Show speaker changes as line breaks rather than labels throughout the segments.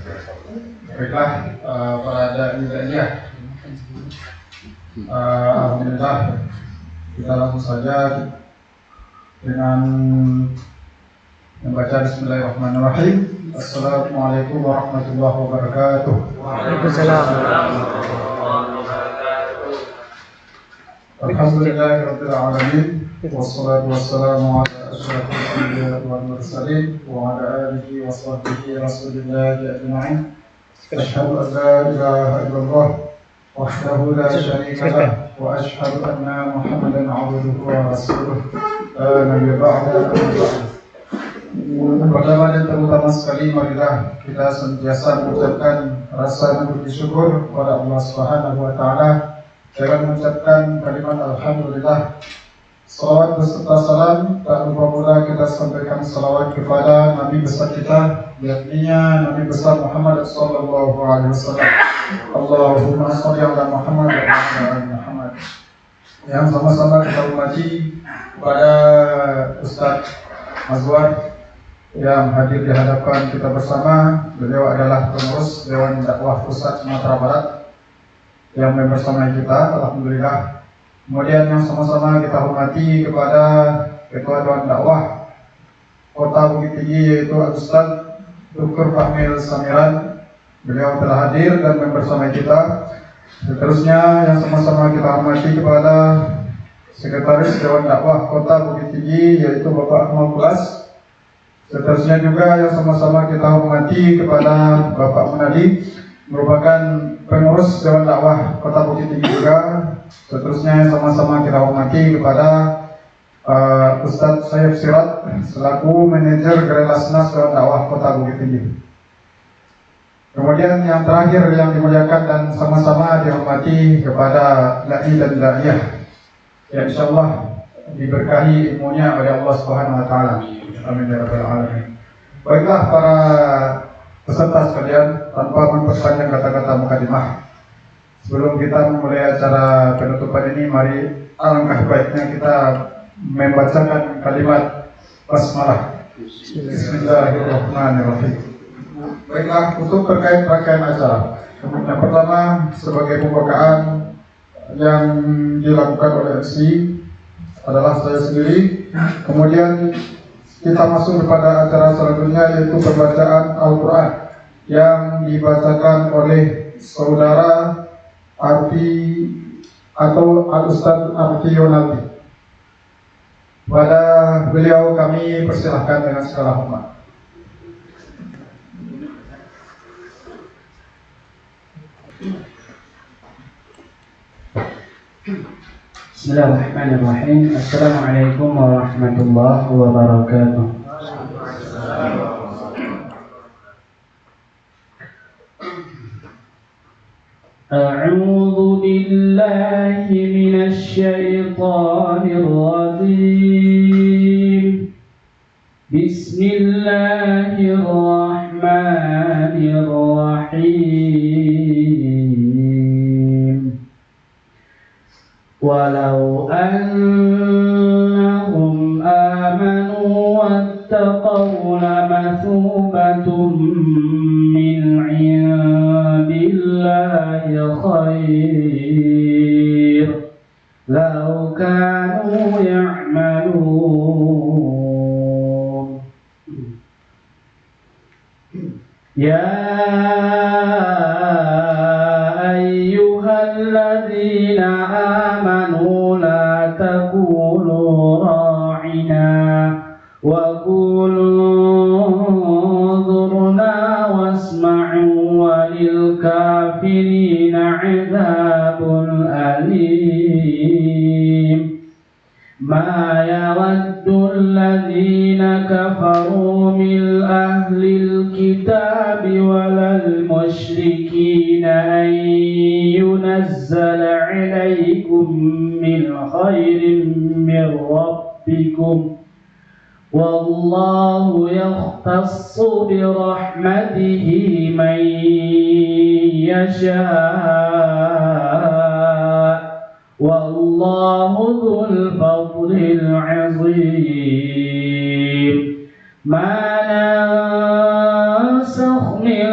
Baiklah, para da'i-da'iyah, alhamdulillah, kita langsung saja dengan membaca Bismillahirrahmanirrahim. Assalamualaikum warahmatullahi wabarakatuh.
Waalaikumsalam.
Alhamdulillahirabbil alamin. Wassalatu wassalamu ala asyrafil anbiya'i wal mursalin wa ala alihi wa sahbihi rasulillahi ajma'in. Asyhadu an la ilaha illallah wahdahu la syarika lah wa asyhadu anna Muhammadan 'abduhu wa rasuluh. Nabi ba'da. Pertama dan terutama sekali, marilah kita senantiasa mengucapkan rasa bersyukur kepada Allah Subhanahu wa taala dengan mengucapkan kalimat alhamdulillah. Salawat beserta salam tak lupa pula kita sampaikan salawat kepada Nabi besar kita, yakni Nabi besar Muhammad sallallahu alaihi wasallam. Allahumma shalli ala Muhammad wa ala ali Muhammad. Yang sama-sama kita hormati kepada Ustaz Azwar yang hadir di hadapan kita bersama. Beliau adalah pengurus Dewan Dakwah Pusat Sumatera Barat yang bersama kita, alhamdulillah. Kemudian yang sama-sama kita hormati kepada Ketua Dewan Dakwah Kota Bukit Tinggi, yaitu Ustaz Dr. Fahmil Samiran. Beliau telah hadir dan bersama kita. Seterusnya yang sama-sama kita hormati kepada Sekretaris Dewan Dakwah Kota Bukit Tinggi, yaitu Bapak Ahmad Pulas. Seterusnya juga yang sama-sama kita hormati kepada Bapak Munadi, merupakan pengurus Dewan Dakwah Kota Bukit Tinggi juga. Seterusnya yang sama-sama kita hormati kepada Ustadz Syed Sirat selaku manajer Gerelasnas Dewan Dakwah Kota Bukit Tinggi. Kemudian yang terakhir yang dimuliakan dan sama-sama dihormati kepada da'i dan da'iyah yang insyaallah diberkahi ilmunya oleh Allah Subhanahu wa taala. Amin ya rabbal alamin. Baiklah para peserta sekalian, tanpa memperpanjang kata-kata mukadimah, sebelum kita memulai acara penutupan ini, mari alangkah baiknya kita membacakan kalimat basmalah. Bismillahirrahmanirrahim. Baiklah, untuk terkait rangkaian acara, yang pertama sebagai pembukaan yang dilakukan oleh MC adalah saya sendiri. Kemudian kita masuk kepada acara selanjutnya, yaitu pembacaan Al-Quran yang dibacakan oleh saudara Arfi atau Al-Ustadz Arfi Yonati. Pada beliau kami persilahkan dengan segala hormat.
Bismillahirrahmanirrahim. Assalamualaikum warahmatullahi wabarakatuh. A'udzu billahi minasy syaithanir rajim. Bismillahirrahmanirrahim. Walau annahum amanu wattaqaw lamathubatun min 'indillahi khair law kanu ya'malun. Ya ayyuhalladzina amanu la taqulu ra'ina wa qulu dhurna wasma'u walil kafirina 'adzabun alim. Ma yawaddu alladhina kafaru min ahlil kitabi walal musyrikina an yunazzala 'alaykum min khairin min rabbikum wallahu yakhtassu bi rahmatihi man yasha' wallahu dzul fadlil 'azim. Ma nansakh من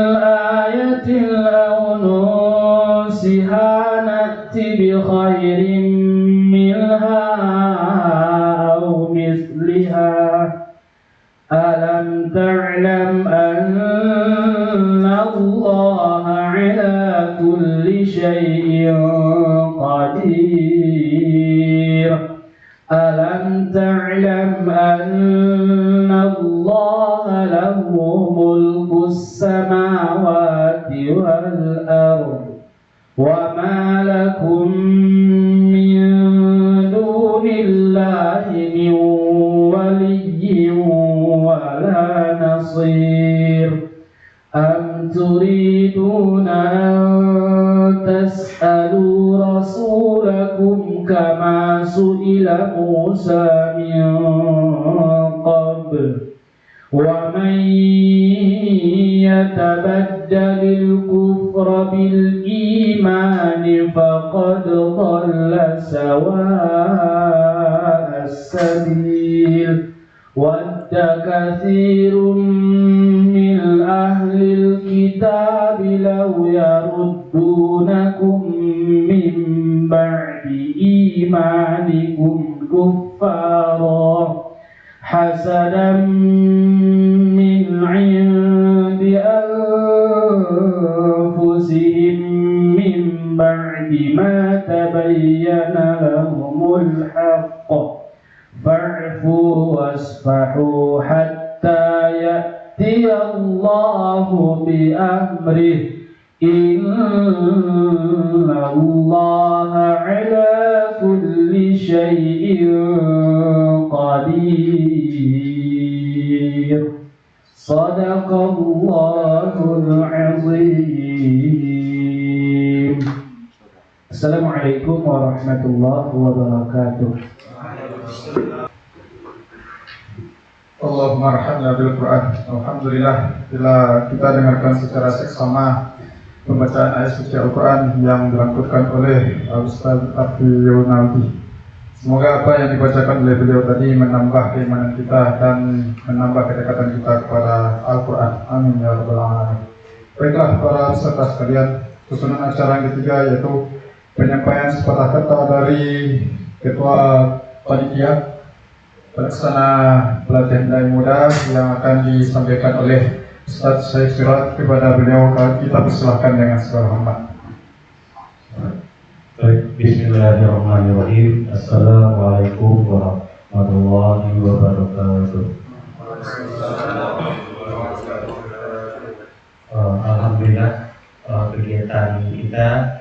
آية أو ننسها نأتِ بخير منها أو مثلها ألم تعلم أن الله على كل شيء قدير ألم تعلم أن الله له ملك السماوات والأرض وما لكم من دون الله من ولي ولا نصير أم تريدون أن تسألوا رسولكم كما سئل موسى من قبل ومن يتبدل الكفر بالإيمان فقد ضل سواء السبيل ود كثير من أهل الكتاب لو يردونكم من بعد إيمانكم كفارا حسدا من عند أنفسهم من بعد ما تبين لهم الحق فاعفوا واصفحوا حتى يأتي الله بأمره إن الله على كل شيء قدير صدق الله العظيم. Assalamualaikum warahmatullahi wabarakatuh.
Allahumma arhamna bil Quran. Alhamdulillah, bila kita dengarkan secara seksama pembacaan ayat suci Al-Quran yang dilantunkan oleh Ustaz Afi Yunaldi. Semoga apa yang dibacakan oleh beliau tadi menambah keimanan kita dan menambah kedekatan kita kepada Al-Quran. Amin ya rabbal alamin. Baiklah para peserta sekalian, susunan acara yang ketiga yaitu penyampaian sepatah kata dari Ketua Panitia Pelaksana Pelatihan Dai Muda yang akan disampaikan oleh Ustaz Syekh Sirat. Kepada beliau kita persilahkan dengan segala hormat.
Baik, bismillahirrahmanirrahim. Assalamualaikum warahmatullahi wabarakatuh. Alhamdulillah, kegiatan kita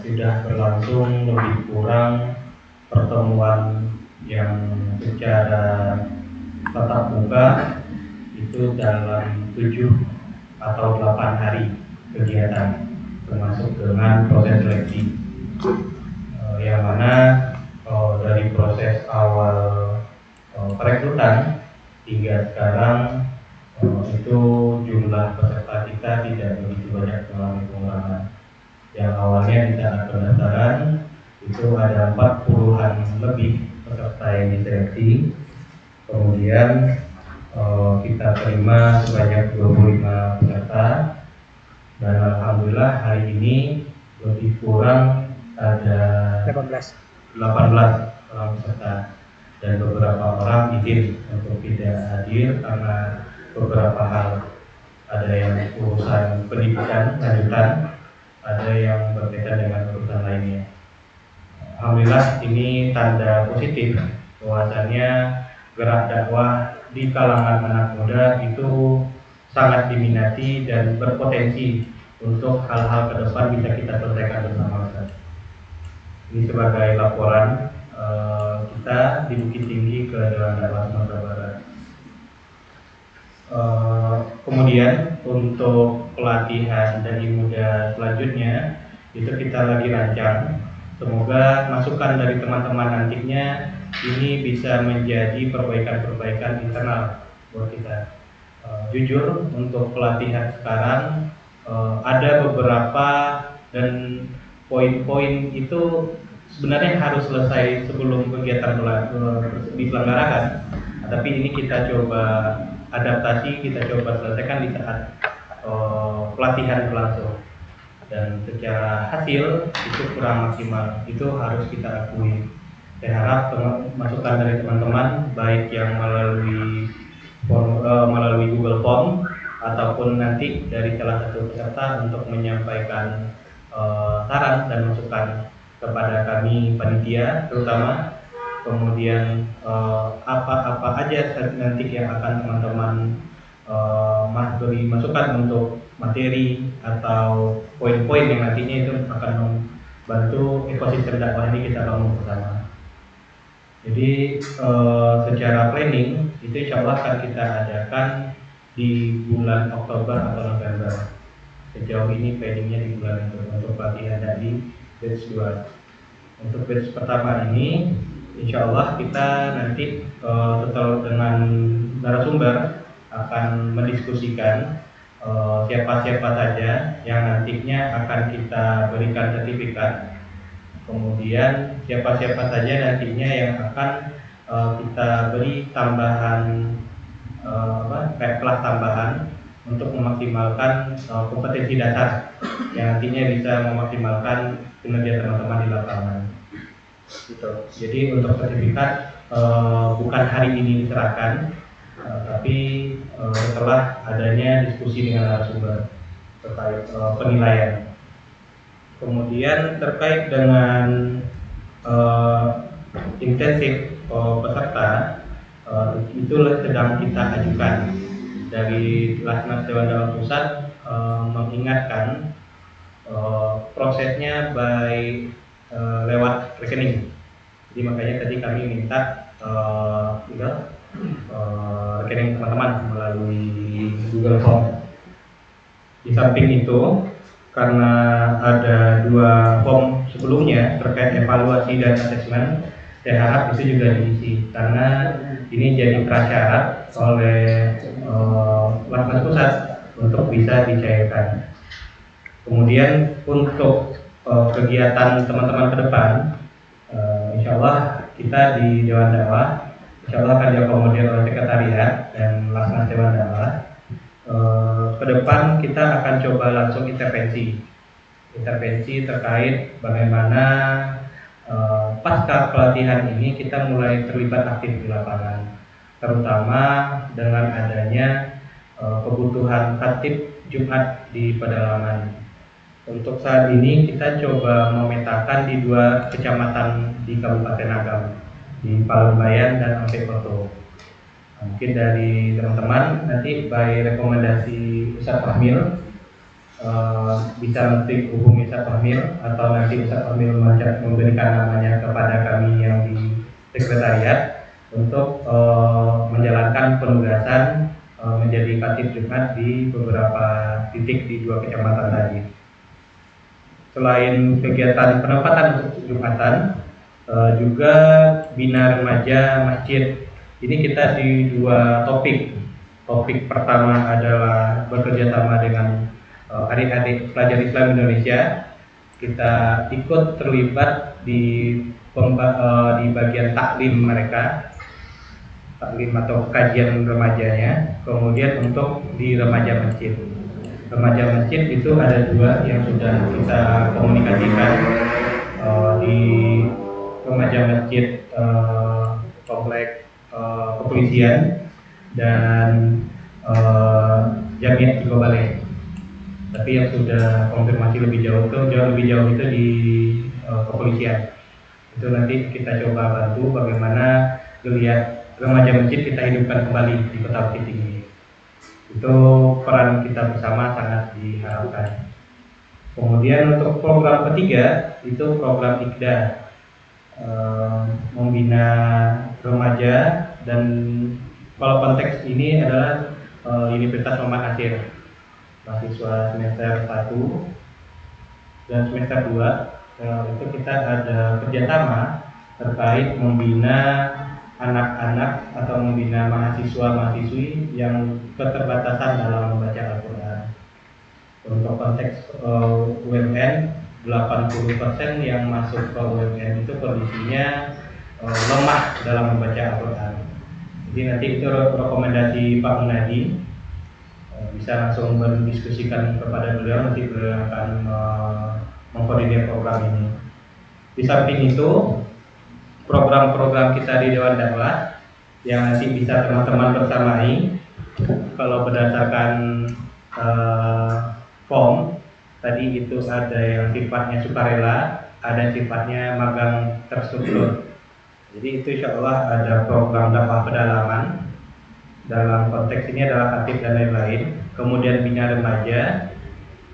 sudah berlangsung lebih kurang pertemuan yang secara tatap muka itu dalam 7 atau 8 hari kegiatan, termasuk dengan proses seleksi, yang mana dari proses awal perekrutan hingga sekarang itu jumlah peserta kita tidak begitu banyak mengalami pengurangan. Yang awalnya di saat pendaftaran itu ada 40-an lebih peserta yang diseleksi, kemudian kita terima sebanyak 25 peserta, dan alhamdulillah hari ini lebih kurang ada 18 orang peserta, dan beberapa orang izin untuk tidak hadir karena beberapa hal, ada yang urusan pendidikan lanjutan, ada yang berkaitan dengan urusan lainnya. Alhamdulillah, ini tanda positif bahwasannya gerak dakwah di kalangan anak muda itu sangat diminati dan berpotensi untuk hal-hal ke depan bisa kita selesaikan bersama. Ini sebagai laporan kita di Bukit Tinggi ke Dewan Dakwah Sumatera Barat. Kemudian untuk pelatihan dari muda selanjutnya itu kita lagi rancang. Semoga masukan dari teman-teman nantinya ini bisa menjadi perbaikan-perbaikan internal buat kita. Jujur untuk pelatihan sekarang ada beberapa dan poin-poin itu sebenarnya harus selesai sebelum kegiatan diselenggarakan. Tapi ini kita coba adaptasi, kita coba selesaikan di saat pelatihan berlangsung, dan secara hasil itu kurang maksimal, itu harus kita akui. Saya harap masukan dari teman-teman baik yang melalui Google Form ataupun nanti dari salah satu peserta untuk menyampaikan saran dan masukan kepada kami panitia terutama. Kemudian apa aja nanti yang akan teman-teman beri masukan untuk materi atau poin-poin yang nantinya itu akan membantu ekosistem dakwah ini kita bangun bersama. Jadi secara planning itu insya Allah akan kita adakan di bulan Oktober atau November. Sejauh ini planningnya di bulan itu untuk pelatihan dari batch 2. Untuk batch pertama ini insya Allah kita nanti setelah dengan narasumber akan mendiskusikan siapa-siapa saja yang nantinya akan kita berikan sertifikat. Kemudian siapa-siapa saja nantinya yang akan kita beri tambahan kelas tambahan untuk memaksimalkan kompetensi dasar yang nantinya bisa memaksimalkan kinerja teman-teman di lapangan. Gitu. Jadi untuk sertifikat bukan hari ini diserahkan, tapi setelah adanya diskusi dengan narasumber terkait penilaian. Kemudian terkait dengan intensif peserta itu sedang kita ajukan dari Lasnas Dewan Dakwah Pusat mengingatkan prosesnya by lewat rekening. Jadi makanya tadi kami minta rekening teman-teman melalui Google Form. Di samping itu, karena ada 2 form sebelumnya terkait evaluasi dan asesmen, saya harap itu juga diisi karena ini jadi prasyarat oleh Lasnas Pusat untuk bisa dicairkan. Kemudian untuk kegiatan teman-teman ke depan, insya Allah kita di Dewan Dakwah insya Allah akan diakomodir oleh sekretariat dan Lasnas Dewan Dakwah. Ke depan kita akan coba langsung intervensi terkait bagaimana pasca pelatihan ini kita mulai terlibat aktif di lapangan, terutama dengan adanya kebutuhan khatib Jumat di pedalaman. Untuk saat ini kita coba memetakan di 2 kecamatan di Kabupaten Agam, di Palembayan dan Ampekoto. Mungkin dari teman-teman nanti by rekomendasi Ustaz Fahmil bisa nanti hubungi Ustaz Fahmil atau nanti Ustaz Fahmil memberikan namanya kepada kami yang di sekretariat untuk menjalankan penugasan menjadi khatib Jumat di beberapa titik di 2 kecamatan tadi. Selain kegiatan penempatan untuk Jumatan, juga bina remaja masjid. Ini kita di 2 topik. Topik pertama adalah bekerja sama dengan adik-adik pelajar Islam Indonesia. Kita ikut terlibat di bagian taklim mereka, taklim atau kajian remajanya. Kemudian untuk di remaja masjid. Remaja masjid itu ada 2 yang sudah kita komunikasikan di remaja masjid komplek kepolisian dan Jamiat Cikobalek. Tapi yang sudah konfirmasi lebih jauh itu di kepolisian. Itu nanti kita coba bantu bagaimana melihat remaja masjid kita hidupkan kembali di Kota Bukit Tinggi. Itu peran kita bersama sangat diharapkan. Kemudian untuk program ketiga itu program IKDA, membina remaja, dan kalau konteks ini adalah Universitas Muhammad Nasir, mahasiswa semester 1 dan semester 2. Itu kita ada kerjasama terkait membina anak-anak atau membina mahasiswa-mahasiswi yang keterbatasan dalam membaca Al-Quran. Untuk konteks UMN, 80% yang masuk ke UMN itu kondisinya lemah dalam membaca Al-Quran. Jadi nanti itu rekomendasi Pak Munadi bisa langsung berdiskusikan kepada beliau, nanti beliau akan mengkoordinir program ini. Di samping itu, program-program kita di Dewan Dakwah yang nanti bisa teman-teman bersamai, kalau berdasarkan form tadi itu ada yang sifatnya sukarela, ada sifatnya magang terstruktur. Jadi itu insya Allah ada program dakwah pedalaman, dalam konteks ini adalah aktif dan lain-lain, kemudian bina remaja,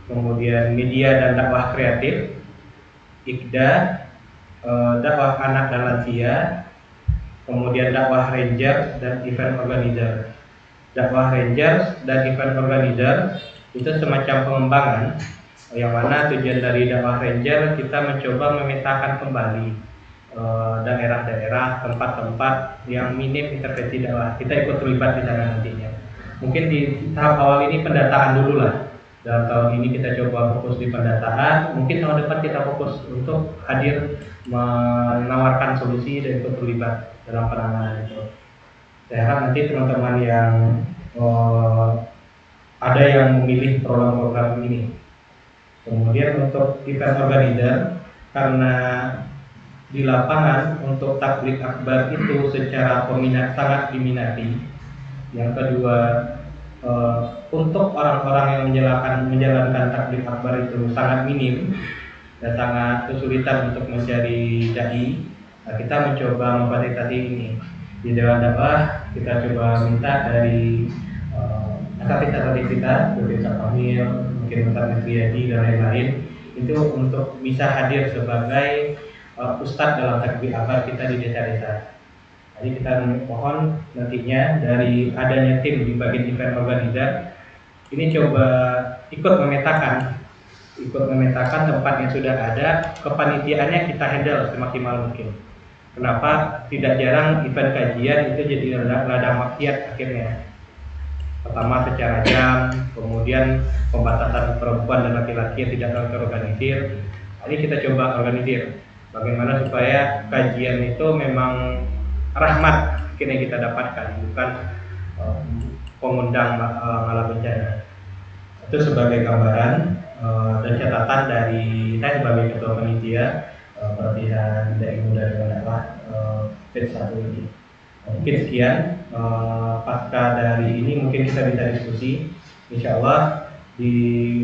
kemudian media dan dakwah kreatif, IKDA, dakwah anak dan lansia, kemudian dakwah ranger dan event organizer. Dakwah ranger dan event organizer itu semacam pengembangan, yang mana tujuan dari dakwah ranger kita mencoba memetakan kembali daerah-daerah, tempat-tempat yang minim intervensi dakwah. Kita ikut terlibat di sana nantinya. Mungkin di tahap awal ini pendataan dulu lah. Dalam tahun ini kita coba fokus di pendataan. Mungkin tahun depan kita fokus untuk hadir menawarkan solusi dan ikut terlibat dalam penanganan itu. Saya harap nanti teman-teman yang ada yang memilih program-program ini. Kemudian untuk event organizer, karena di lapangan untuk takbir akbar itu secara peminat sangat diminati. Yang kedua, untuk orang-orang yang menjalankan takbir akbar itu sangat minim dan sangat kesulitan untuk mencari dai. Nah, kita mencoba memfasilitasi ini di Dewan Dakwah. Kita coba minta dari asatidz kita, seperti Ustaz Amir, mungkin Ustaz Mesriyadi dan lain-lain, itu untuk bisa hadir sebagai ustadz dalam takbir akbar kita di desa-desa. Jadi kita mohon nantinya dari adanya tim di bagian event organizer ini coba ikut memetakan tempat yang sudah ada, kepanitiaannya kita handle semaksimal mungkin. Kenapa? Tidak jarang event kajian itu jadi ladang maksiat akhirnya. Pertama secara jam, kemudian pembatasan perempuan dan laki-laki yang tidak terorganisir. Ini kita coba organisir. Bagaimana supaya kajian itu memang rahmat akhirnya kita dapatkan, bukan pengundang malah bencana. Itu sebagai gambaran dan catatan dari saya sebagai ketua panitia pelatihan Dai Muda Dewan Dakwah batch 1 ini. Mungkin sekian, pasca dari ini mungkin kita bisa diskusi. Insya Allah di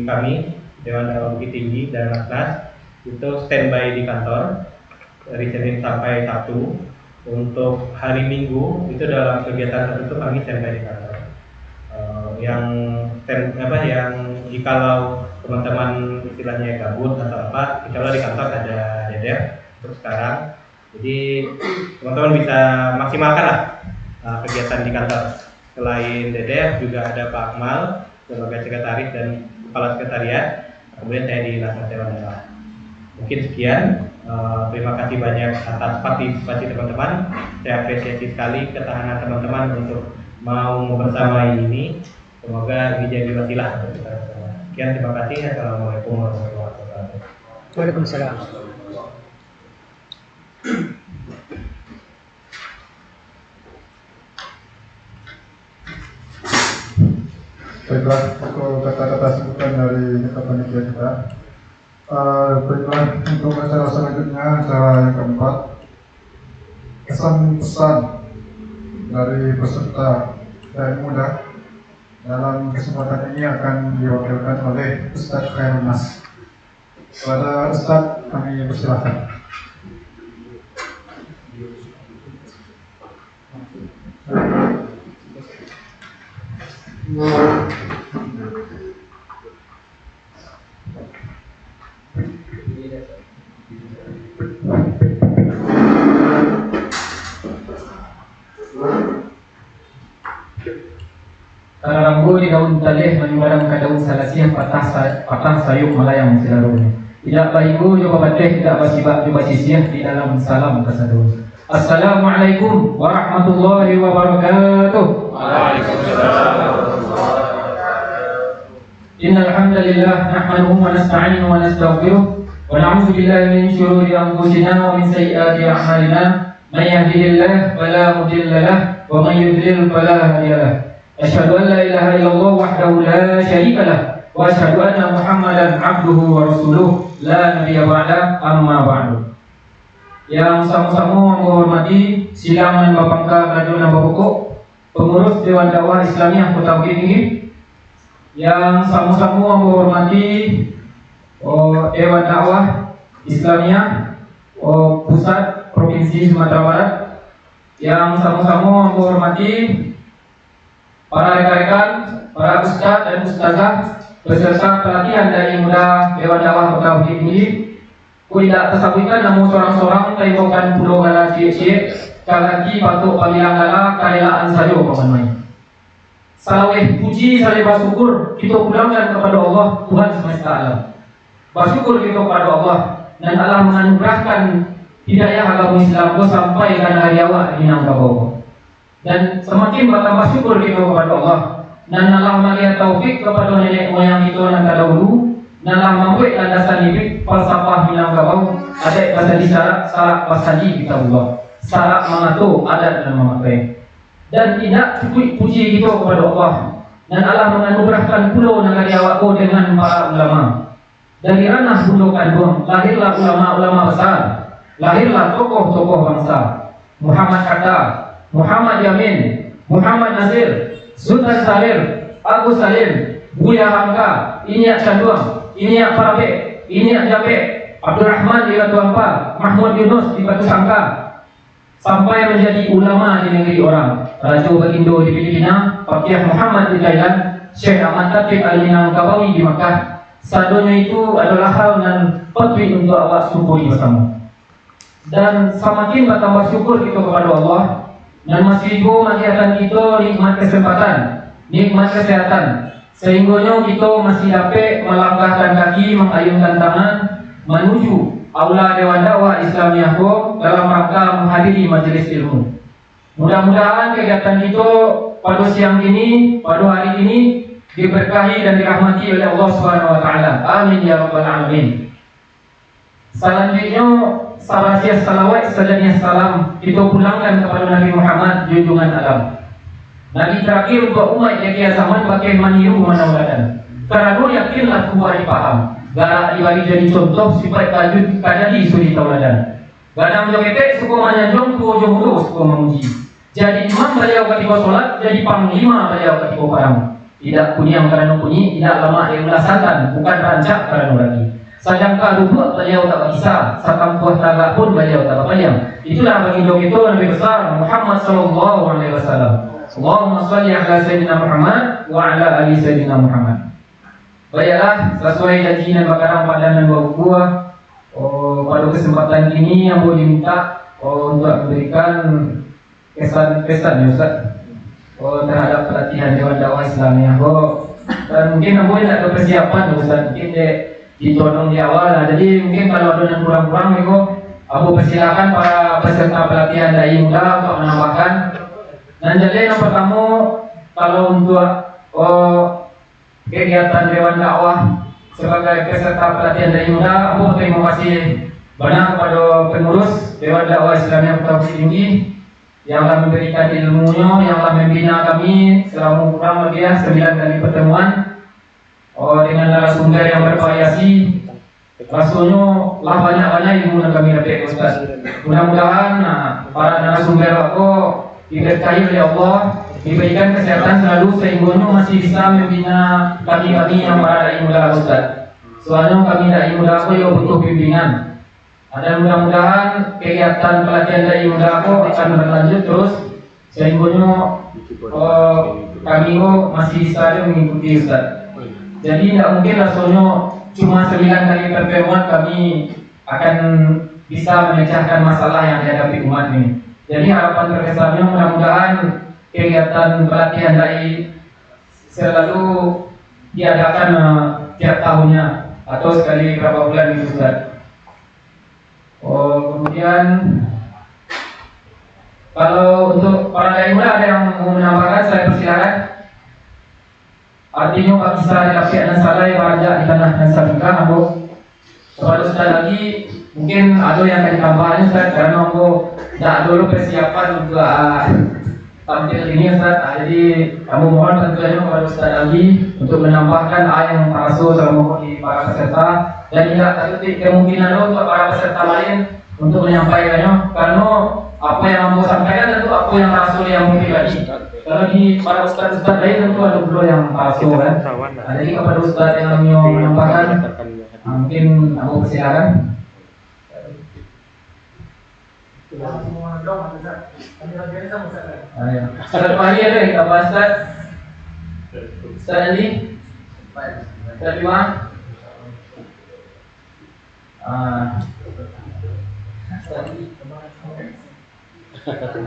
kami Dewan Dakwah Bukit Tinggi dan Nasnas itu standby di kantor dari Senin sampai Sabtu. Untuk hari Minggu itu dalam kegiatan tertentu kami standby di kantor. Yang jikalau teman-teman istilahnya gabut atau apa, insya Allah di kantor ada dedek untuk sekarang. Jadi teman-teman bisa maksimalkan lah kegiatan di kantor. Selain dedek juga ada Pak Akmal sebagai sekretaris dan kepala sekretariat. Kemudian saya di Nasnas Dewan Dakwah. Mungkin sekian. Terima kasih banyak atas partisipasi teman-teman. Saya apresiasi sekali ketahanan teman-teman untuk mau bersama ini. Semoga ini jadi wasilah untuk kita semua. Sekian, terima kasih. Assalamualaikum warahmatullahi wabarakatuh.
Waalaikumsalam.
Baiklah, untuk kata-kata sebutan dari ketua panitia kita. Baiklah, untuk acara selanjutnya, acara yang keempat, kesan pesan dari peserta Dai Muda. Dalam kesempatan ini akan diwakilkan oleh Ustaz Khairul Nas. Kepada Ustaz kami persilahkan.
Taranggo di daun taleh menyumbang ke daun salasiah patah sayuk melayang silarunya. Tidak baiku juga pateh, tidak basibak juga sisiah di dalam salam kesadu. Assalamualaikum warahmatullahi wabarakatuh. Waalaikumsalam. Innal hamdalillah nahmaduhu wa nasta'inuhu wa nastaghfiruh wa na'udzu billahi min shururi anfusina wa min sayyiati a'malina. May yahdihillahu fala mudilla lahu wa may yudlil fala hadiya lahu. Asyhadu an la ilaha illallah wahdahu la syarika lah wa asyhadu anna Muhammadan abduhu wa rasuluh la nabiyya ba'da amma ba'du. Yang sama-sama menghormati silangan Bapangka Raja Nambah Pokok, pengurus Dewan Dakwah Islamiah Kota Bukit Tinggi, yang sama-sama menghormati Dewan Dakwah Islamiah Pusat Provinsi Sumatera Barat, yang sama-sama menghormati para rekan-rekan, para ustaz dan ustazah, beserta pelatihan dari muda Dewan Dakwah Kota Bukit Tinggi. Tidak tersampaikan namun seorang-seorang taibokan pulau gala cie-cie kalaki patuk panggilan gala karelaan sayo pamanmai. Salaweh puji saleh bersyukur kita pulangkan kepada Allah Tuhan semesta alam. Bersyukur kita kepada Allah dan Allah menganugerahkan hidayah agama Islam sampai ke hari awak di Minangkabau. Dan semakin bertambah syukur kita kepada Allah dan Allah memberi taufik kepada nenek moyang kita yang terdahulu. Dalam membuat landasan hidup falsafah Minangkabau ada pasal syarat pasadi kita Allah, syarat mengatur adat dan memakai. Dan tidak cukup puji kita kepada Allah dan Allah menganugerahkan pulau negeri awakku dengan para ulama. Dari ranah pulau kandung lahirlah ulama-ulama besar, lahirlah tokoh-tokoh bangsa. Muhammad Hatta, Muhammad Yamin, Muhammad Nazir, Sultan Salir, Agus Salim, Buya Hamka, Inyak Canduang, Inyak Parabek, Inyak Jabek, Abdurrahman di Batu Ampar, Mahmud Yunus di Batu Sangka, sampai menjadi ulama di negeri orang. Raja Bagindo di Filipina, Fakih Muhammad di Thailand, Syekh Ahmad Taufik Al-Minangkabawi di Makkah. Sadonya itu adalah hal dan patut untuk awak syukuri bersama. Dan semakin bertambah syukur kita kepada Allah dan masih mengiakan kita nikmat kesempatan, nikmat kesehatan, sehingga kita masih dapat melangkahkan kaki, mengayunkan tangan menuju aula Dewan Dakwah Islamiah dalam rangka menghadiri majelis ilmu. Mudah-mudahan kegiatan kita pada siang ini, pada hari ini diberkahi dan dirahmati oleh Allah Subhanahu wa taala. Amin ya rabbal alamin. Selanjutnya sarasiah salawat sejenis salam kita pulangkan kepada Nabi Muhammad junjungan alam. Nabi terakhir untuk umat yang zaman pakai maniru manawladan. Karena yakinlah kuat dipaham. Gara dibagi jadi contoh sifat tajud kadadi suri tauladan. Gadang jogetek suku manyanjong tuo jomulu suku memuji. Jadi imam beliau ketika solat, jadi panglima beliau ketika parang. Tidak kunyang karena kunyi, tidak lama yang melaksanakan, bukan rancak karena lagi. Sajangka duduk beliau tak bisa, satang puas tagak pun beliau tak bayang. Itulah bagi itu Nabi besar Muhammad sallallahu alaihi wasallam. Allahumma salli ala Sayyidina Muhammad wa ala ali Sayyidina Muhammad. Baiklah, sesuai janji dan bakaran padanan buah pada kesempatan ini yang boleh diminta untuk memberikan kesan-kesan ya Ustaz terhadap pelatihan Dewan Dakwah Islamiah. Dan mungkin boleh tak ada persiapan ya Ustaz, mungkin ditodong di awal lah. Jadi mungkin kalau ada yang kurang-kurang aku persilakan para peserta pelatihan dai muda untuk menambahkan. Dan jadi yang pertama, kalau untuk kegiatan Dewan Dakwah sebagai peserta pelatihan dari muda, aku terima kasih banyak kepada pengurus Dewan Dakwah Islamiah Kota Bukit Tinggi yang telah memberikan ilmunya, yang telah membina kami selama kurang lebih 9 kali pertemuan dengan narasumber yang bervariasi. Rasanya lah banyak-banyak ilmu yang kami dapat Ustaz. Mudah-mudahan para narasumber aku diberkahi oleh Allah, diberikan kesehatan selalu sehingga masih bisa membina kami-kami yang para dai muda Ustaz. Soalnya kami dai muda aku yang butuh bimbingan. Dan mudah-mudahan kegiatan pelatihan dai muda aku akan berlanjut terus sehingga kami masih bisa mengikuti Ustaz. Jadi tidak mungkin rasanya cuma 9 kali pertemuan kami akan bisa memecahkan masalah yang dihadapi umat ini. Jadi harapan terbesarnya mudah-mudahan kegiatan pelatihan dai selalu diadakan tiap tahunnya atau sekali berapa bulan itu Ustaz. Kemudian kalau untuk para dai muda ada yang mau menambahkan, saya persilakan. Artinya Pak Kisah Dafiq dan Salai Raja di tanah dan Sabika Abu. Kepada Ustaz lagi mungkin ada yang akan ditambahkan Ustaz, karena aku tidak dulu persiapan untuk tampil ini Ustaz. Jadi kamu mohon bantuannya kepada Ustaz Ali untuk menambahkan ayat yang palsu selama di para peserta dan tidak tertutup kemungkinan untuk para peserta lain untuk menyampaikannya karena apa yang kamu sampaikan tentu apa yang palsu yang mungkin tadi. Kalau di para ustaz-ustaz lain tentu ada dulu yang palsu kan. Nah, jadi kepada Ustaz yang mau menambahkan mungkin aku persilakan. Ustaz Fahri ada yang tambah Ustaz? Ustaz Ali? Ustaz Bima?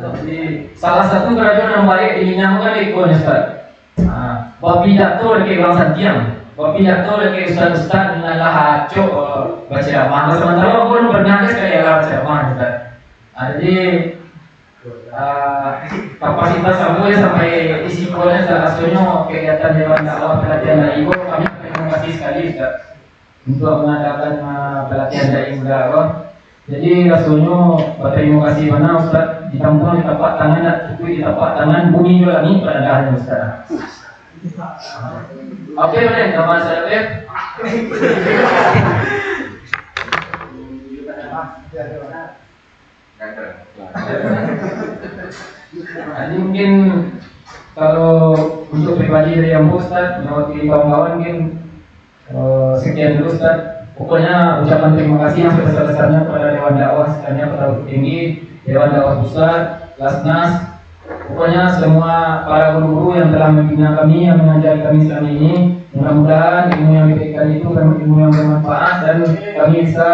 Jadi, salah satu kerajaan yang baik dinyamakan ikon Ustaz. Wapidato lagi orang Santiang. Wapidato lagi ustaz-ustaz dengan lahaco baca ceramah. Sementara pun bernyanyi sekali baca ceramah Ustaz. Jadi kapasitas kamu ya sampai isi kolnya salah satunya kegiatan Dewan Dakwah Pelatihan Dai Ibu. Kami terima kasih sekali Ustaz untuk mengadakan pelatihan Dai Ibu Dakwah. Jadi rasanya berterima kasih mana Ustaz ditampung di tapak tangan dan cukup di tapak tangan bumi juga ni peradaannya Ustaz. Oke boleh nama saya Beb. Jadi mungkin kalau untuk pribadi dari yang Ustaz mewakili kawan-kawan mungkin sekian dulu Ustaz. Pokoknya ucapan terima kasih yang sebesar-besarnya kepada Dewan Dakwah sekalian kepada Bukit Tinggi, Dewan Dakwah Pusat, Lasnas, pokoknya semua para guru yang telah membina kami, yang mengajari kami selama ini. Mudah-mudahan ilmu yang diberikan itu ilmu yang bermanfaat dan kami bisa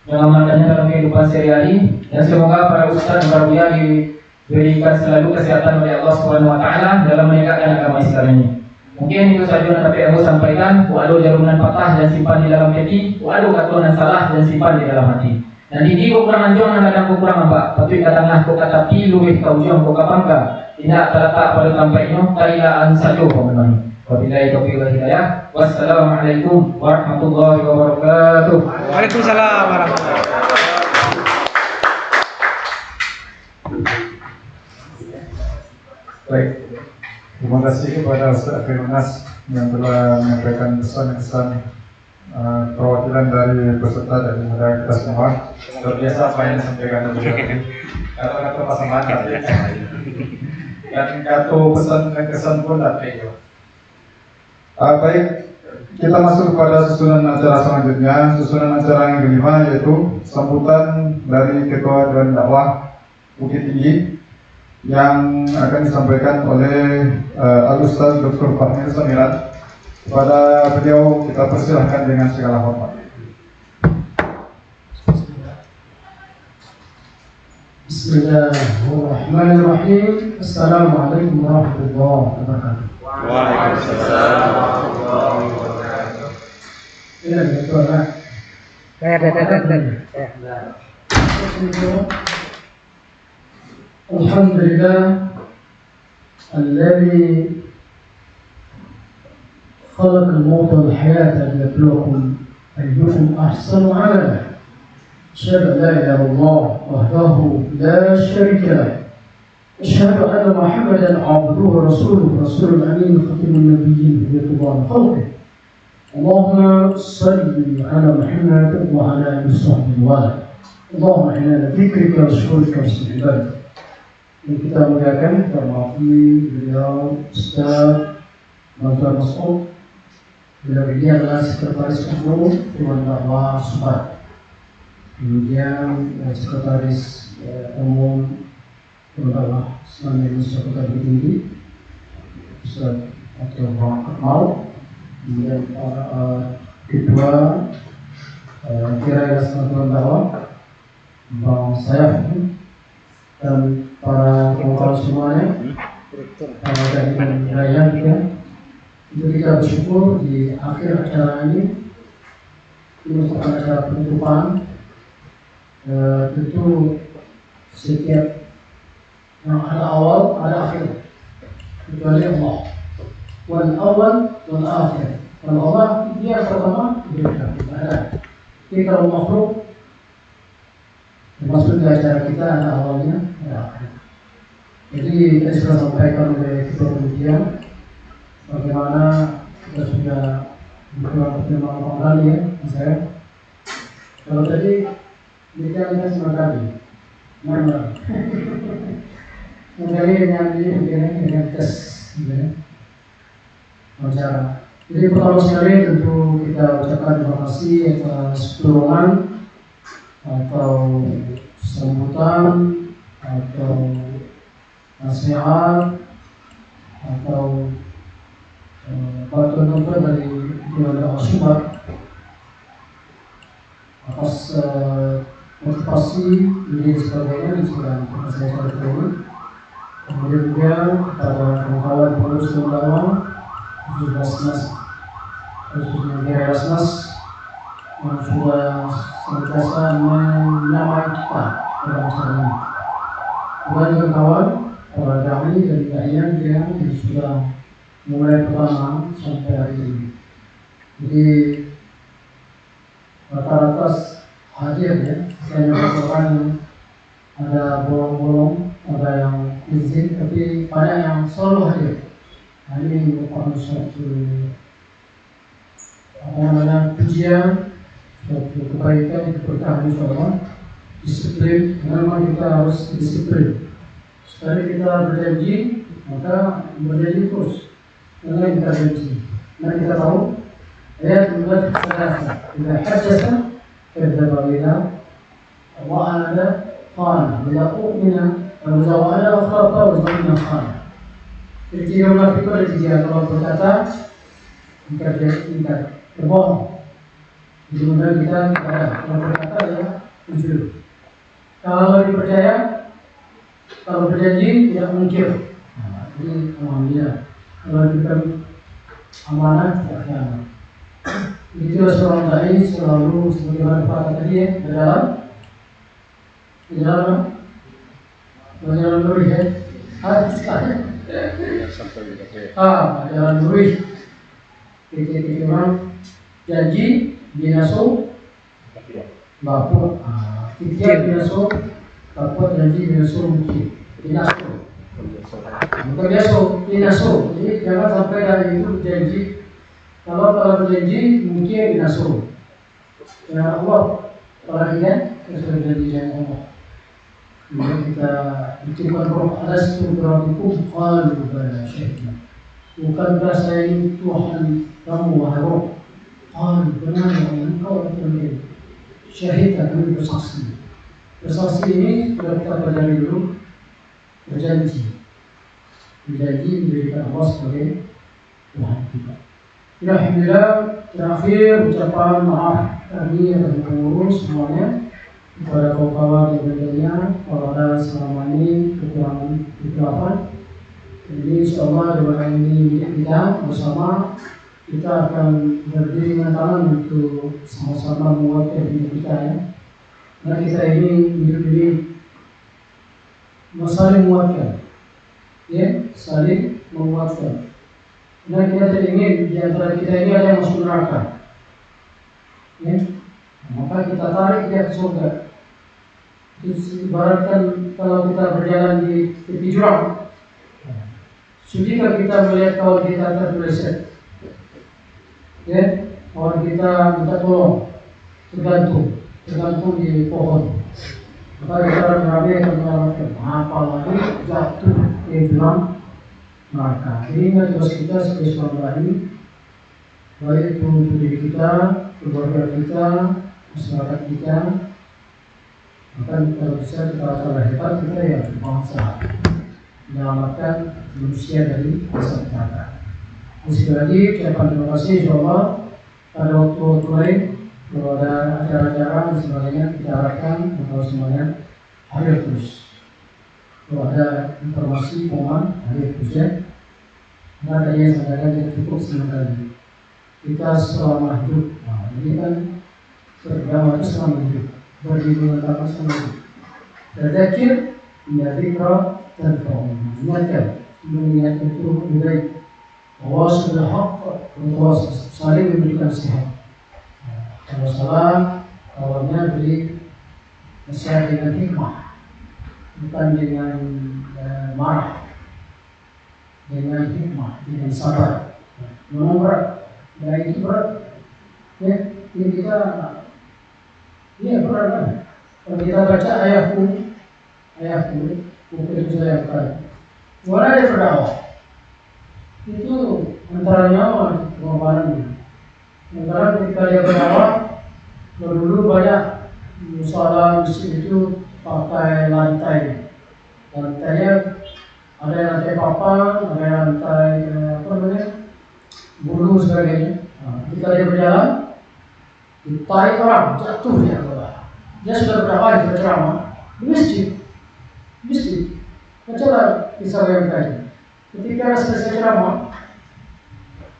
mengamalkannya dalam kehidupan sehari-hari. Dan semoga para ustaz dan para buya diberikan selalu kesehatan oleh Allah Subhanahu Wa Taala dalam menegakkan agama Islam ini. Mungkin itu saja yang dapat aku sampaikan. Walau jaruman patah dan simpan di dalam hati, walau katuan salah dan simpan di dalam hati. Dan ini kurang anjong dan kadang kurang apa? Patut katangah kau kata pilu kau ujung kau kapangka. Tidak terletak pada tampaknya kailaan saja pemenang. Wabillahi taufiq wal hidayah. Wassalamualaikum warahmatullahi wabarakatuh.
Waalaikumsalam warahmatullahi wabarakatuh.
Baik. Terima kasih kepada Ustaz Firmanas yang telah menyampaikan pesan-pesan perwakilan dari peserta dan muda kita semua. Luar biasa apa yang disampaikan beliau. Kata-kata pasangan dan kata pesan dan kesan pun ada. Baik, kita masuk kepada susunan acara selanjutnya. Susunan acara yang kelima yaitu sambutan dari Ketua Dewan Dakwah Bukit Tinggi yang akan disampaikan oleh Al-Ustaz Dr. Fahmi Samiran. Kepada beliau kita persilahkan dengan segala hormat.
Bismillahirrahmanirrahim. Assalamualaikum warahmatullahi wabarakatuh.
Waalaikumsalam warahmatullahi wabarakatuh.
Ini betul kan? Alhamdulillah alladzi خلق الموت والحياة ليبلوكم أيكم أحسن عملا. أشهد أن لا إله إلا الله وحده لا شريك له. أشهد أن محمدا عبده ورسوله رسول الأمين خاتم النبيين وطبعا خلقه. اللهم صل على محمد وعلى آله وصحبه وسلم. اللهم إنا ذكرك وشكرك وحسن عبادك. Kita muliakan, kita maafkan beliau Ustaz Mazhar Mas'ud. Beliau ini adalah Sekretaris Umum Dewan Dakwah Sumat. Kemudian Sekretaris Umum Dewan Dakwah Islam Indonesia Kota Bukit Tinggi, Ustaz Abdul Rahman. Kemudian Ketua Kira Yayasan Dewan Dakwah Bang Sayaf dan para kawan semuanya, dan raya juga. Untuk kita bersyukur di akhir acara ini merupakan acara penutupan. Tentu setiap yang ada awal ada akhir, kecuali Allah. Wal awal wal akhir. Kalau Allah dia pertama, dia ada. Jadi kalau makhluk termasuk di acara kita ada awalnya, ada akhir. Jadi tadi sudah sampaikan oleh Ketua Panitia bagaimana kita sudah beberapa pertemuan kali ya, saya. Kalau tadi bicara sama kali, mana? Kali yang dengan tes, wawancara. Jadi pertama sekali tentu kita ucapkan terima kasih atas dorongan atau sambutan atau nasihat atau bantuan dari keluarga Asyibat atas motivasi ini sebagainya yang sudah saya sampaikan. Kemudian juga kepada kawan-kawan pengurus lembaga khususnya Erasmus yang sudah senantiasa menyamai kita dalam acara ini. Kemudian juga kawan para dai dari daerah yang sudah mulai pertama sampai hari ini. Jadi rata-rata hadir ya, saya mengatakan ada bolong-bolong, ada yang izin, tapi banyak yang selalu hadir. Nah, ini merupakan suatu pujian, suatu kebaikan, keberkahan insyaallah. Disiplin, memang kita harus disiplin. Sekali kita berjanji, maka berjanji terus. Jangan kita janji. Nah kita tahu ayat membuat serasa. Bila hajjata, kadzdzaba bila wa'ada qala, bila u'mina, bila wa'ada akhlaqa, wa zanna qala. Jadi tidak munafik pada dia kalau berkata ingkar berbohong. Jadi benar kita kalau berkata ya jujur. Kalau dipercaya, kalau berjanji tidak mungkir. Nah, ini alhamdulillah. Kalau diberikan amanah tidak khianat. Itulah seorang dai selalu sebagaimana kata tadi ya, di dalam lurus ya. Jalan lurus. Titik-titik orang janji binaso bapuk. Titik binaso bapuk janji binaso mungkin. Binaso. Bukan binaso. Jadi jangan sampai dari itu janji. Kalau berjanji mungkin binaso. Ya Allah, kalau tidak kita berjanji dengan Allah. Kemudian kita diterima roh alas itu berarti qalu bala syahidna. Bukankah saya ini Tuhan kamu wahai roh? Qalu benar ya engkau Tuhan. Syahid kami bersaksi. Bersaksi ini sudah kita pelajari dulu. Berjanji menjadikan Allah sebagai Tuhan kita. Alhamdulillah, terakhir ucapan maaf kami atas pengurus semuanya. Kepada kawan-kawan yang berjaya, kalau ada selama ini kekurangan. Jadi insyaallah doa ini kita bersama kita akan berdiri dengan tangan untuk sama-sama menguatkan hidup kita ya. Nah kita ini hidup ini saling menguatkan, ya saling menguatkan. Nah kita tidak ingin di antara kita ini ada yang masuk neraka, ya. Maka kita tarik dia ke surga. Ibaratkan kalau kita berjalan di tepi jurang, sudahkah kita melihat kawan kita terpeleset? Ya, kawan kita minta tolong, tergantung di pohon. Maka kita akan menyelamatkan. Apalagi jatuh ke jurang neraka. Jadi ingat tugas kita sebagai seorang dai, baik itu untuk diri kita, keluarga kita, masyarakat kita. Maka kalau bisa kita akan hebat kita ya berbangsa menyelamatkan manusia dari masa neraka. Sekali lagi ucapan terima kasih insyaallah. Pada waktu lain kalau ada acara-acara dan sebagainya kita harapkan kalau semuanya hadir terus. Kalau ada informasi pengumuman hadir terus ya. Karena ada yang sampaikan yang cukup sementara. Kita selama hidup, ini kan beragama itu selama hidup. Berdiri sama Tadzakir menjadi pro dan kaum. Mengingat itu lebih baik. Allah sudah hak, Allah saling memberikan sehat. Kalau salah, kawannya beri nasihat dengan hikmah. bukan dengan marah, dengan hikmah, dengan sabar. Memang berat, dan itu berat. Ya, ini kita, ya berat kan. Kalau kita baca ayahku, buku itu saya bukan. Mana dia berdakwah? Itu antara nyawa pengorbanan. Sekarang ketika dia berdakwah, dulu banyak musola masjid itu pakai lantainya ada yang lantai papan, ada yang lantai bulu sebagainya. Ketika dia berjalan, ditarik orang, jatuh dia ke bawah. Dia sudah berdakwah, dia berceramah di masjid. Bacalah kisah yang tadi. Ketika selesai ceramah,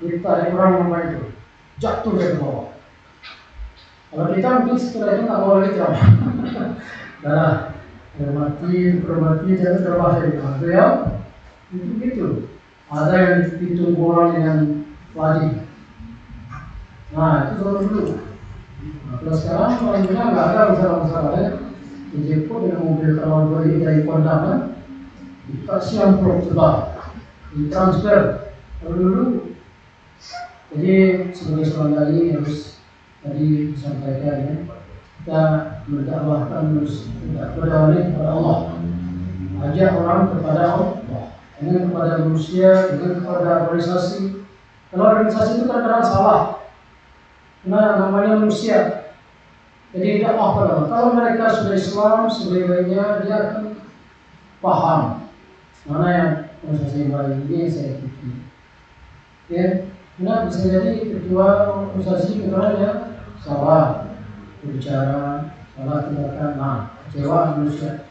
ditarik orang itu, jatuh dia ke bawah. Kalau kita mungkin setelah itu tak boleh ceramah. Nah, hormati, jangan berbahaya. Beliau itu gitu. Ada yang ditunggu orang dengan wajib. Nah, itu dulu. Kalau sekarang alhamdulillah nggak ada masalah-masalah ya. Dijemput dengan mobil kalau dari kondangan, dikasih amplop tebal, ditransfer. Kalau dulu, jadi sebagai seorang dai harus tadi disampaikan ya, kita mendakwahkan kepada Allah, ajak orang kepada Allah, dengan kepada manusia, dengan kepada organisasi. Kalau organisasi itu kadang-kadang salah, nah namanya manusia. Jadi dakwah pada Allah. Kalau mereka sudah Islam, sebaiknya dia akan paham mana yang organisasi yang baik ini saya ikuti. Ya, nah bisa jadi ketua organisasi ketuanya salah berbicara, salah tindakan, kecewa manusia.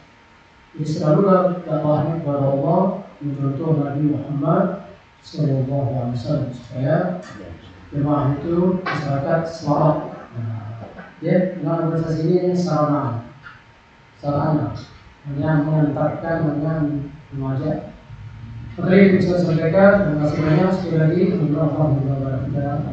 Jadi selalu dakwahnya kepada Allah, mencontoh Nabi Muhammad Sallallahu Alaihi Wasallam supaya jemaah itu masyarakat selamat. Ya, dengan organisasi ini sarana, hanya mengantarkan, hanya mengajak. Maka itu bisa sampaikan. Terima kasih banyak sekali lagi. Assalamualaikum warahmatullahi wabarakatuh.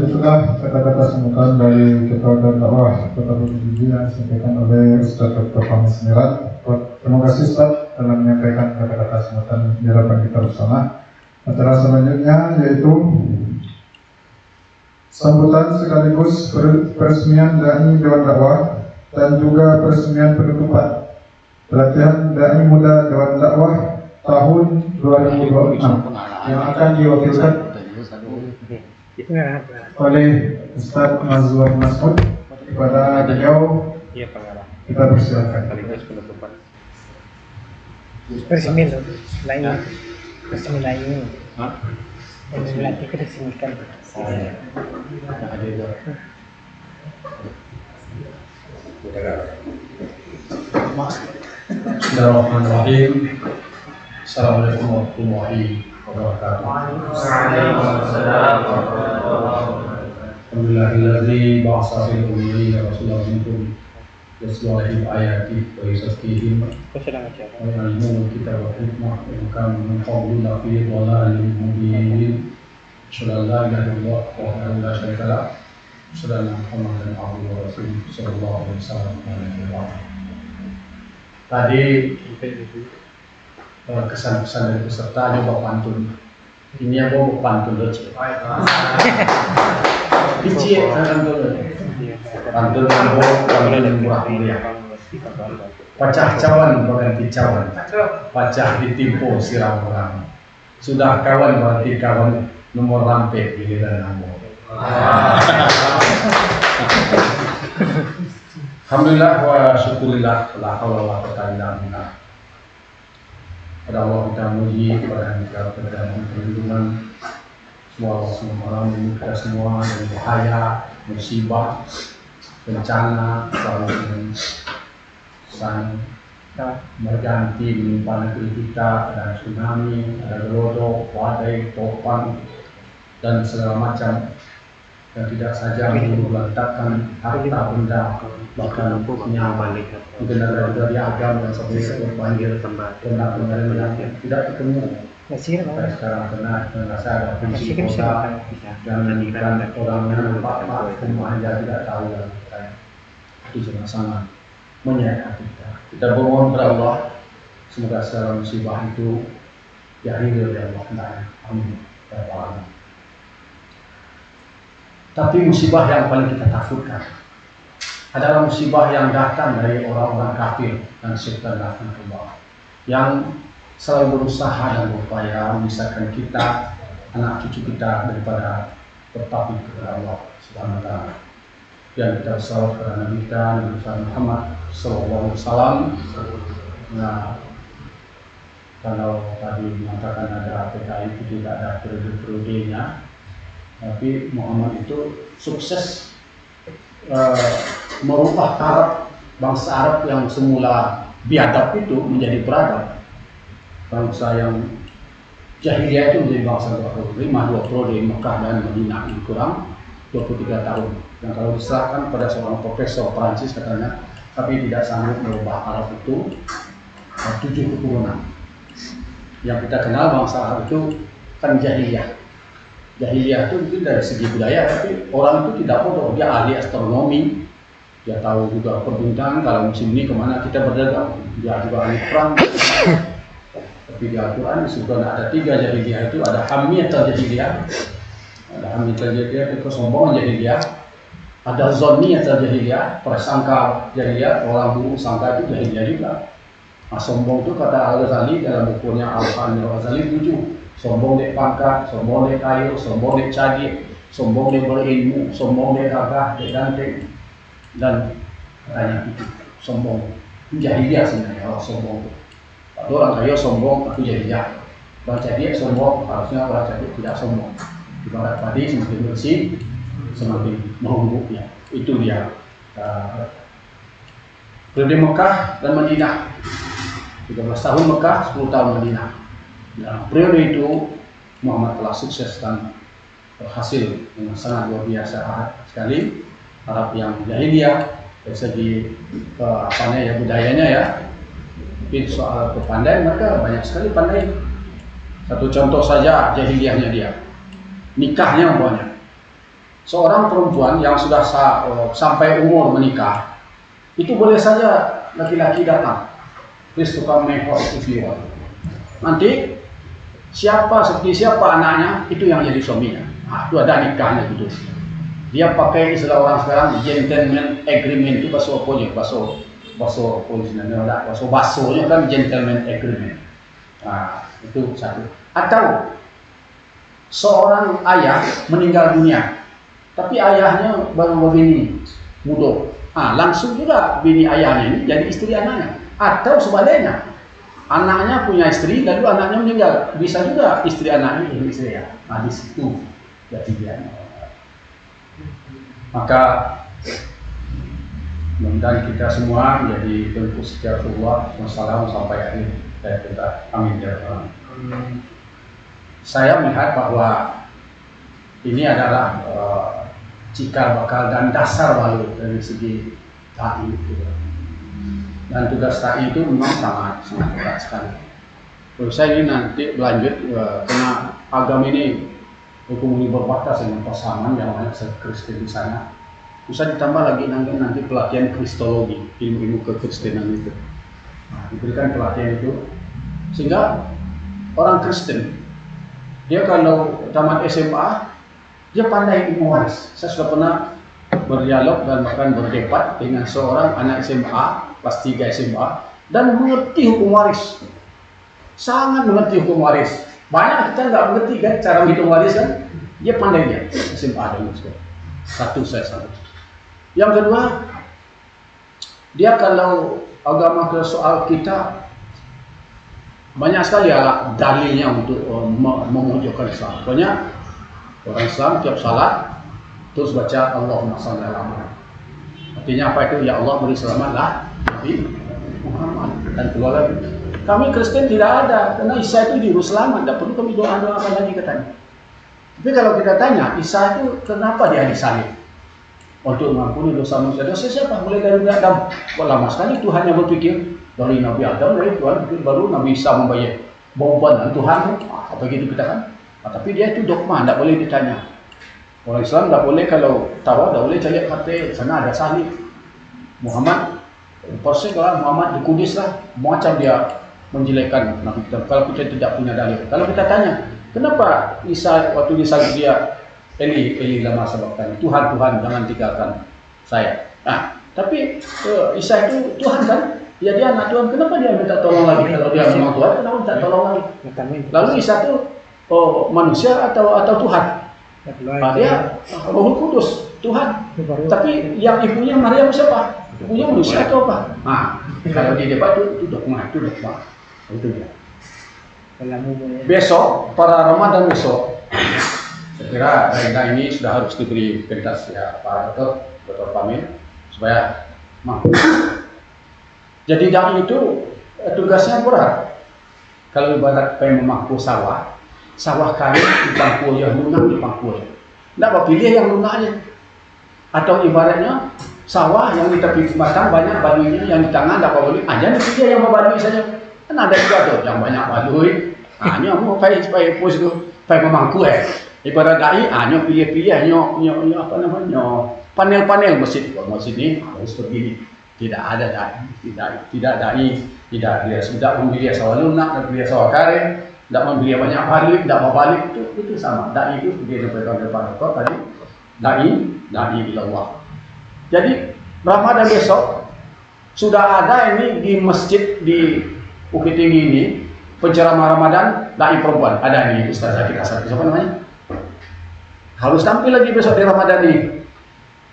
Itulah kata-kata sambutan dari Ketua dan Dakwah Kota Bukit yang disampaikan oleh Ustaz Dr. Fahmi Semirat. Terima kasih Ustaz telah menyampaikan kata-kata sambutan di hadapan kita bersama. Acara selanjutnya yaitu sambutan sekaligus peresmian dai Dewan Dakwah dan juga peresmian penutupan pelatihan dai muda Dewan Dakwah tahun 2026 yang akan diwakilkan oleh Ustaz Mazwar Masud. Kepada beliau kita persilakan.
Resmi lain. Nanti keresmikan.
Bismillahirrahmanirrahim. Assalamualaikum warahmatullahi wabarakatuh. Alhamdulillahilladzi ba'atsa fil ummiyina rasulan minhum yatlu 'alaihim ayatihi wa yuzakkihim wa yu'allimuhumul kitaba wal hikmah wa kanu min qablu lafi dhalalin mubin. Asyhadu an la ilaha illallah wahdahu la syarika lah. Asyhadu anna Muhammadan abduhu wa rasuluhu sallallahu alaihi wasallam. Tadi kesan-kesan dari peserta nyoba pantun. Ini yang mau pantun dulu. Dicie pantun murah mulia. Pacah cawan berganti cawan, pacah ditimpo siram orang. Sudah kawan berarti kawan, nomor rampe giliran ambo. Alhamdulillah wa syukurillah, la haula wala quwwata illa billah. Pada Allah kita muji, kepada kita berdalam perlindungan. Semua Allah SWT kita semua dari bahaya, musibah, bencana, selalu dengan sang berganti menimpa negeri kita. Ada tsunami, ada gelodok, badai, topan, dan segala macam yang tidak saja melantarkan harta benda, bahkan nyawa. Mungkin ada juga di agama yang seperti berpanggil benda-benda yang tidak ketemu
Nasir
Sampai
mana?
sekarang kena merasa ada prinsip
Nasir bisa
kota
makan.
dan menjadikan orang yang bapak semua aja tidak tahu dan itu jangan sangat menyayangkan kita. Kita bermohon kepada Allah semoga segala musibah itu diakhiri oleh Allah hendaknya. Amin. Ya Rabbal Alamin. Tapi musibah yang paling kita takutkan adalah musibah yang datang dari orang-orang kafir dan setan Allah yang selalu berusaha dan berupaya memisahkan kita, anak cucu kita daripada bertakwa kepada Allah Subhanahu wa taala. Dan kita bersalawat kepada Nabi kita, Nabi Muhammad sallallahu alaihi wasallam. Nah, kalau tadi mengatakan ada PKI itu tidak ada periode-periodenya, tapi Muhammad itu sukses merubah Arab, bangsa Arab yang semula biadab itu menjadi beradab. Bangsa yang jahiliyah itu menjadi bangsa dua periode Mekah dan Madinah lebih kurang 23 tahun. Dan kalau diserahkan pada seorang profesor Perancis katanya, tapi tidak sanggup merubah Arab itu 7 keturunan. Yang kita kenal bangsa Arab itu kan jahiliyah. Jahiliyah itu mungkin dari segi budaya, tapi orang itu tidak bodoh, dia ahli astronomi, dia tahu juga perbintangan kalau musim ini kemana kita berdagang, dia juga ahli perang. Tapi di Al-Quran disebutkan ada 3 jahiliyah itu, ada hamiyatul jahiliyah, ada hamiyatul jahiliyah itu kesombongan jahiliyah, ada zonniyatul jahiliyah, prasangka jahiliyah, orang buruk sangka itu jahiliyah juga. Nah, sombong itu kata Al-Ghazali dalam bukunya Al-Hamil Al-Ghazali 7. Sombong dek pangkat, sombong dek kayu, sombong dek caji, sombong dek berilmu, sombong dek gagah, dek ganteng, dan katanya itu sombong. Jahiliyah sebenarnya orang sombong itu. Kalau orang kaya sombong, aku jahiliyah. Orang caji sombong, harusnya orang caji tidak sombong. Ibarat padi semakin bersih, semakin merumbuknya. Itu dia. Periode Mekah dan Madinah. 13 tahun Mekah, 10 tahun Madinah. Dalam periode itu Muhammad telah sukses dan berhasil dengan sangat luar biasa sekali. Arab yang jahiliyah dari segi budayanya ya, tapi soal kepandaian mereka banyak sekali pandai. Satu contoh saja jahiliyahnya dia, nikahnya umpamanya. Seorang perempuan yang sudah sampai umur menikah, itu boleh saja laki-laki datang, please tukang mehor itu nanti seperti siapa anaknya itu yang jadi suaminya. Nah, itu ada nikahnya gitu. Dia pakai istilah orang sekarang gentleman agreement itu bahasa apa ya? Bahasa basonya kan gentleman agreement. Nah, itu satu. Atau seorang ayah meninggal dunia, tapi ayahnya baru begini muda. Langsung juga bini ayahnya ini jadi istri anaknya. Atau sebaliknya, anaknya punya istri, lalu anaknya meninggal, bisa juga istri anaknya jadi istri ya. Nah, di situ jadi dia. Maka mudah-mudahan kita semua menjadi pengikut setia Rasulullah SAW sampai akhir hayat kita. Amin ya Rabbal Alamin. Saya melihat bahwa ini adalah cikal bakal dan dasar baru dari segi ta'i itu. Dan tugas ta'i itu memang sangat berat sekali. Terus saya ini nanti berlanjut karena agama ini hukum ini berbatas dengan pasangan yang banyak Kristen di sana. Bisa ditambah lagi nanti pelatihan kristologi, ilmu-ilmu kekristenan itu. Nah, diberikan pelatihan itu sehingga orang Kristen dia kalau tamat SMA dia pandai ilmu waris. Saya sudah pernah berdialog dan bahkan berdebat dengan seorang anak SMA kelas 3 SMA dan mengerti hukum waris. Sangat mengerti hukum waris. Banyak kita nggak mengerti kan cara menghitung waris kan. Dia pandai dia SMA dan satu saya salah. Yang kedua, dia kalau agama ke soal kita banyak sekali alat dalilnya untuk memojokkan Islam. Pokoknya orang Islam tiap salat terus baca Allahumma shalli ala Muhammad. Artinya apa itu? Ya Allah beri selamatlah Nabi Muhammad dan keluarga. Kami Kristen tidak ada, karena Isa itu juru selamat, tidak perlu kami doa-doakan lagi katanya. Tapi kalau kita tanya, Isa itu kenapa dia disalib? Untuk mengampuni dosa manusia. Dosa siapa? Mulai dari Adam. Lama sekali Tuhan yang berpikir dari Nabi Adam, dari Tuhan baru Nabi Isa membayar. bomban Tuhan tu, apa gitu kita kan. Tapi dia itu dogma, tidak boleh ditanya. Orang Islam tidak boleh, kalau tahu tidak boleh cari kata sana ada salib Muhammad. Persis kalau Muhammad di Kudus lah, macam dia menjelekkan Nabi kita. Kalau kita tidak punya dalil, kalau kita tanya, kenapa Isa waktu disalib dia Eli lama sabaqtani, Tuhan jangan tinggalkan saya. Nah, tapi Isa itu Tuhan kan? Ya dia anak Tuhan, kenapa dia minta tolong lagi? Kalau dia memang Tuhan, kenapa minta tolong lagi? Lalu Isa itu manusia atau Tuhan? Dia Roh Kudus, Tuhan. Tapi yang ibunya Maryam siapa? Ibunya manusia atau apa? Nah, kalau di debat itu dogma. Itu dia. Besok, pada Ramadan besok, saya kira daerah ini sudah harus diberi pentas ya Pak Dr. Pamil, supaya mampu. Jadi dai itu tugasnya berat. Kalau ibarat pengen memangku sawah kami dipangkul yang lunak dipangkul. Tidak apa pilih yang lunaknya. Atau ibaratnya sawah yang di tepi batang banyak baduinya, yang di tangan tidak apa boleh. Aja dipilih yang badui saja. Kan ada juga tuh yang banyak badui. Hanya mau supaya pos itu supaya memangku Ibarat dai hanya pilih-pilih hanya apa namanya panel-panel masjid ini harus begini. Tidak ada dai, tidak dai, tidak dia sudah membeli sawah lunak dan beli sawah kare, tidak membeli banyak balik, tidak mau balik itu sama. Dai itu seperti yang depan tadi, dai ilallah. Jadi Ramadan besok sudah ada ini di masjid di Bukit Tinggi ini penceramah Ramadan dai perempuan ada nih Ustazah kita siapa namanya? Harus tampil lagi besok di Ramadan ini.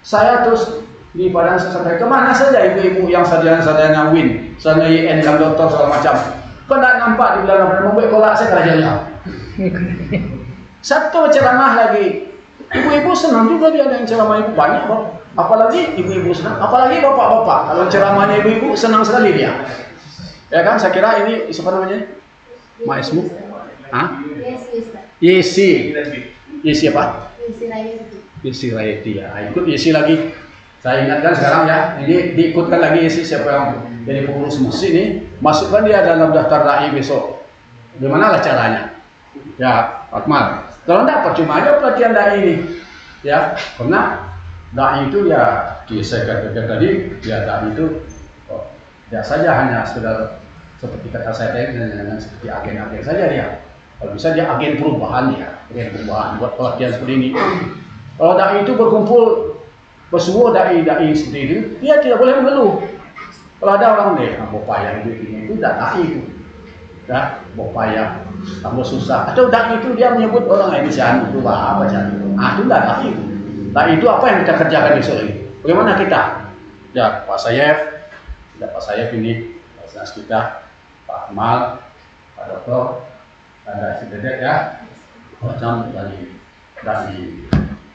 Saya terus di Padang sampai kemana saja ibu-ibu yang sarjana Win, sarjana IN dan doktor segala macam. Kau tidak nampak di bulan Ramadan membuat kolak saya kerajanya. Satu ceramah lagi, ibu-ibu senang juga dia ada yang ceramah ibu banyak, apalagi ibu-ibu senang, apalagi bapak-bapak. Kalau ceramahnya ibu-ibu senang sekali dia. Ya kan, saya kira ini siapa namanya? Maismu? Hah? Yesi apa? Yesi Raiti ya. Ikut Yesi lagi. Saya ingatkan sekarang ya, ini diikutkan lagi Yesi siapa yang jadi pengurus masjid ini, masukkan dia dalam daftar dai besok. Gimana lah caranya? Ya, Akmal. Kalau tidak percuma aja pelatihan dai ini. Ya, karena dai itu ya, saya katakan tadi, ya dai itu ya saja hanya sekedar seperti kata saya tadi, seperti agen-agen saja dia. Kalau bisa dia agen perubahan ya, agen perubahan buat pelatihan seperti ini. Kalau dai itu berkumpul bersuara dai seperti itu, dia tidak boleh mengeluh. Kalau ada orang deh, bopaya itu tidak dai itu, ya bopaya, tambah susah. Atau dai itu dia menyebut orang ini jangan berubah apa jangan. Itu tidak dai itu. Dai itu apa yang kita kerjakan besok ini? Bagaimana kita? Ya Pak Sayef ini, Pak kita, Pak Akmal, Pak Dokter, ada si Dedek ya, macam dari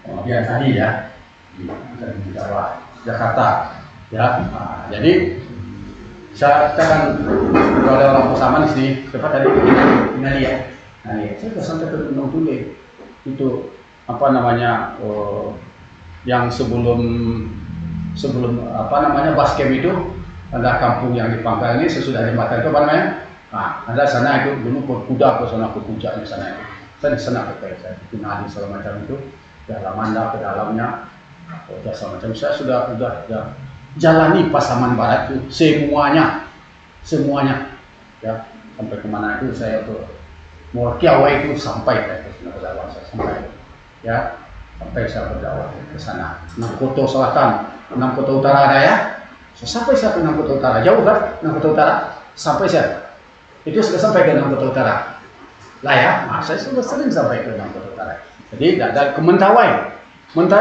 kemudian tadi ya di Jawa Jakarta ya. Nah, jadi saya akan ada orang bersama di sini. Cepat tadi ini ya. Nah, saya sudah sampai ke Gunung Tule itu apa namanya yang sebelum apa namanya Baskem itu ada kampung yang di Pangkal ini sesudah jembatan itu apa namanya? Nah, ada sana itu dulu berkuda ke sana ke puncaknya sana itu. Saya di sana saya di segala macam itu, dalam Manda ke dalamnya, segala macam. Saya sudah jalani Pasaman Barat itu semuanya, ya sampai kemana itu saya ke Morkiawa itu sampai ya sampai saya berdakwah ke sana. Nangkoto Selatan, Nangkoto Utara ada ya. Sampai saya ke Nangkoto Utara, jauh kan Nangkoto Utara sampai saya. Itu sudah sampai ke Nangkoto Utara lah ya, saya sudah sering sampai ke Nangkoto Utara. Jadi ada ke Mentawai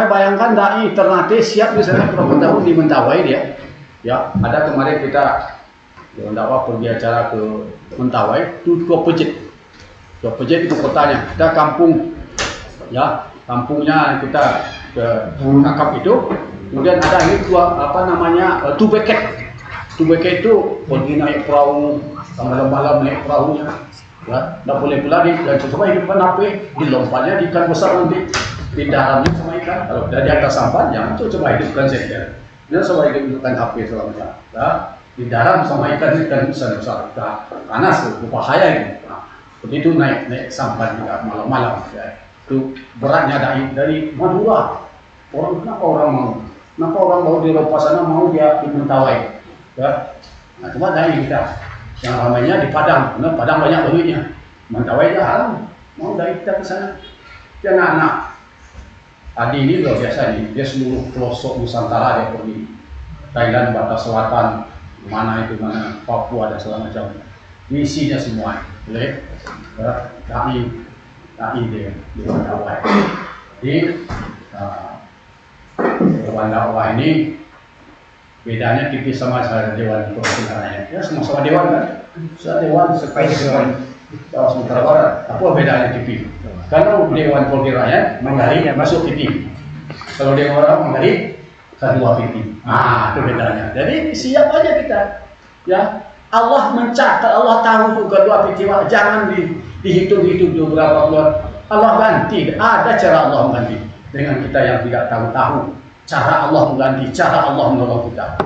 bayangkan dai Ternate siap di sana berapa tahun di Mentawai dia. Ya, ada kemarin kita dakwah pergi acara ke Mentawai, itu Tua Pejit itu kotanya. Kita kampung, ya kampungnya kita ke Kakap itu. Kemudian ada ini apa namanya Tubeket itu pergi naik perahu. Malam-malam naik perahunya, ya, tidak boleh pula dan coba hidupkan api, dilompatnya di ikan besar nanti, di dalamnya sama ikan. Kalau tidak di atas sampan, jangan coba hidupkan saja. Dia coba hidupkan api selama ya, di dalam sama ikan besar, panas, berbahaya itu. Nah, Begitu naik sampan juga malam-malam ya. Itu beratnya dari Madura. Kenapa orang mau di Eropa sana mau dia di Mentawai ya. Nah cuma dari kita yang ramainya di Padang, karena Padang banyak duitnya. Mentawai jarang, mau dari kita ke sana. Dia anak Adi ini luar biasa nih, dia seluruh pelosok Nusantara dia pergi. Thailand, batas selatan, mana Papua dan segala macam. Misinya semua, boleh? Dai dia di Mentawai. Jadi Dewan dakwah ini bedanya tipis sama Dewan Perwakilan Rakyat. Ya sama-sama dewan kan? Dewan sekali Sumatera Barat. Apa bedanya tipis? Kalau Dewan Perwakilan Rakyat menggali masuk TV. Kalau Dewan orang menggali kedua TV. Itu bedanya. Jadi siap aja kita. Ya, Allah mencatat, Allah tahu juga dua TV. Jangan dihitung-hitung berapa bulan. Allah ganti. Ada cara Allah mengganti. Dengan kita yang tidak tahu cara Allah mengganti, cara Allah menolong kita.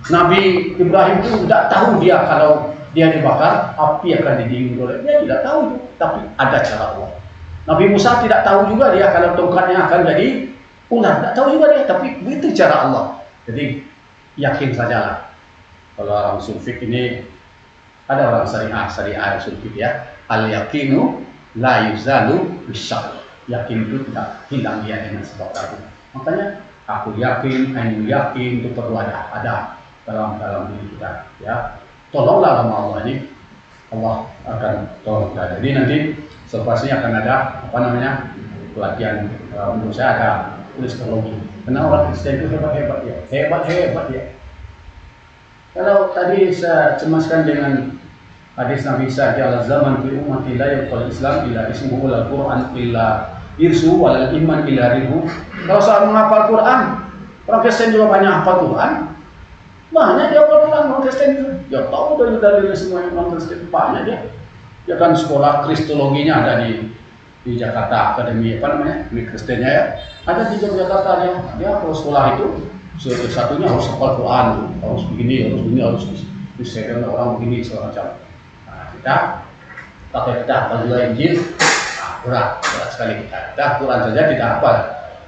Nabi Ibrahim itu tidak tahu dia kalau dia dibakar api akan didingin oleh dia, tidak tahu, tapi ada cara Allah. Nabi Musa tidak tahu juga dia kalau tongkatnya akan jadi ular, tidak tahu juga dia, tapi begitu cara Allah. Jadi yakin sajalah. Kalau orang sulfik ini ada orang syariah sulfik ya, al yakinu la yuzalu bisyak. Yakin itu tidak hilang dia dengan sebab ragu. Makanya aku yakin, kamu yakin, itu perlu ada dalam diri kita. Ya, tolonglah sama Allah ini, Allah akan tolong kita. Jadi nanti selepasnya akan ada pelatihan. Untuk saya ada kristologi. Karena orang Kristen itu hebat ya. Kalau tadi saya cemaskan dengan hadis Nabi Isa, "Al zaman fi ummati la yaqul Islam illa ismuhu al-Qur'an illa irsu walal iman illa ribu." Kalau soal menghafal Quran, orang Kristen juga banyak hafal Quran. Banyak dia hafal Quran orang Kristen itu. Ya tahu dari semua orang Kristen banyak dia. Dia kan sekolah kristologinya ada di Jakarta, Akademi Akademi Kristennya ya. Ada di Jakarta dia kalau sekolah itu satunya harus hafal Quran, harus begini, harus disetel orang begini segala macam. Nah, kita hafal juga Injil. Berat sekali kita Quran saja tidak hafal.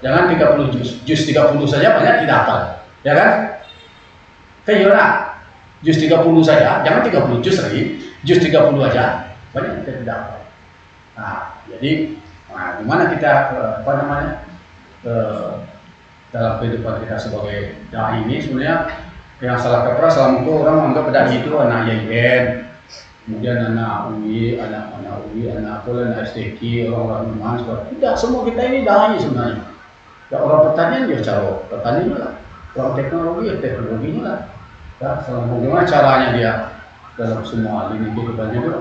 Jangan 30 juz 30 saja banyak tidak hafal, ya kan? Kayak juz 30 saja, jangan 30 juz lagi, juz 30 aja banyak kita tidak hafal. Nah, jadi gimana kita dalam kehidupan kita sebagai dai ini sebenarnya yang salah kaprah selama itu orang menganggap dai itu anak YIN. Kemudian anak UI, anak STQ, orang-orang iman, tidak, semua kita ini dai sebenarnya. Ya, orang pertanian ya cara pertanian lah, orang teknologi ya teknologinya lah. Ya, bagaimana caranya dia dalam semua lini kehidupannya itu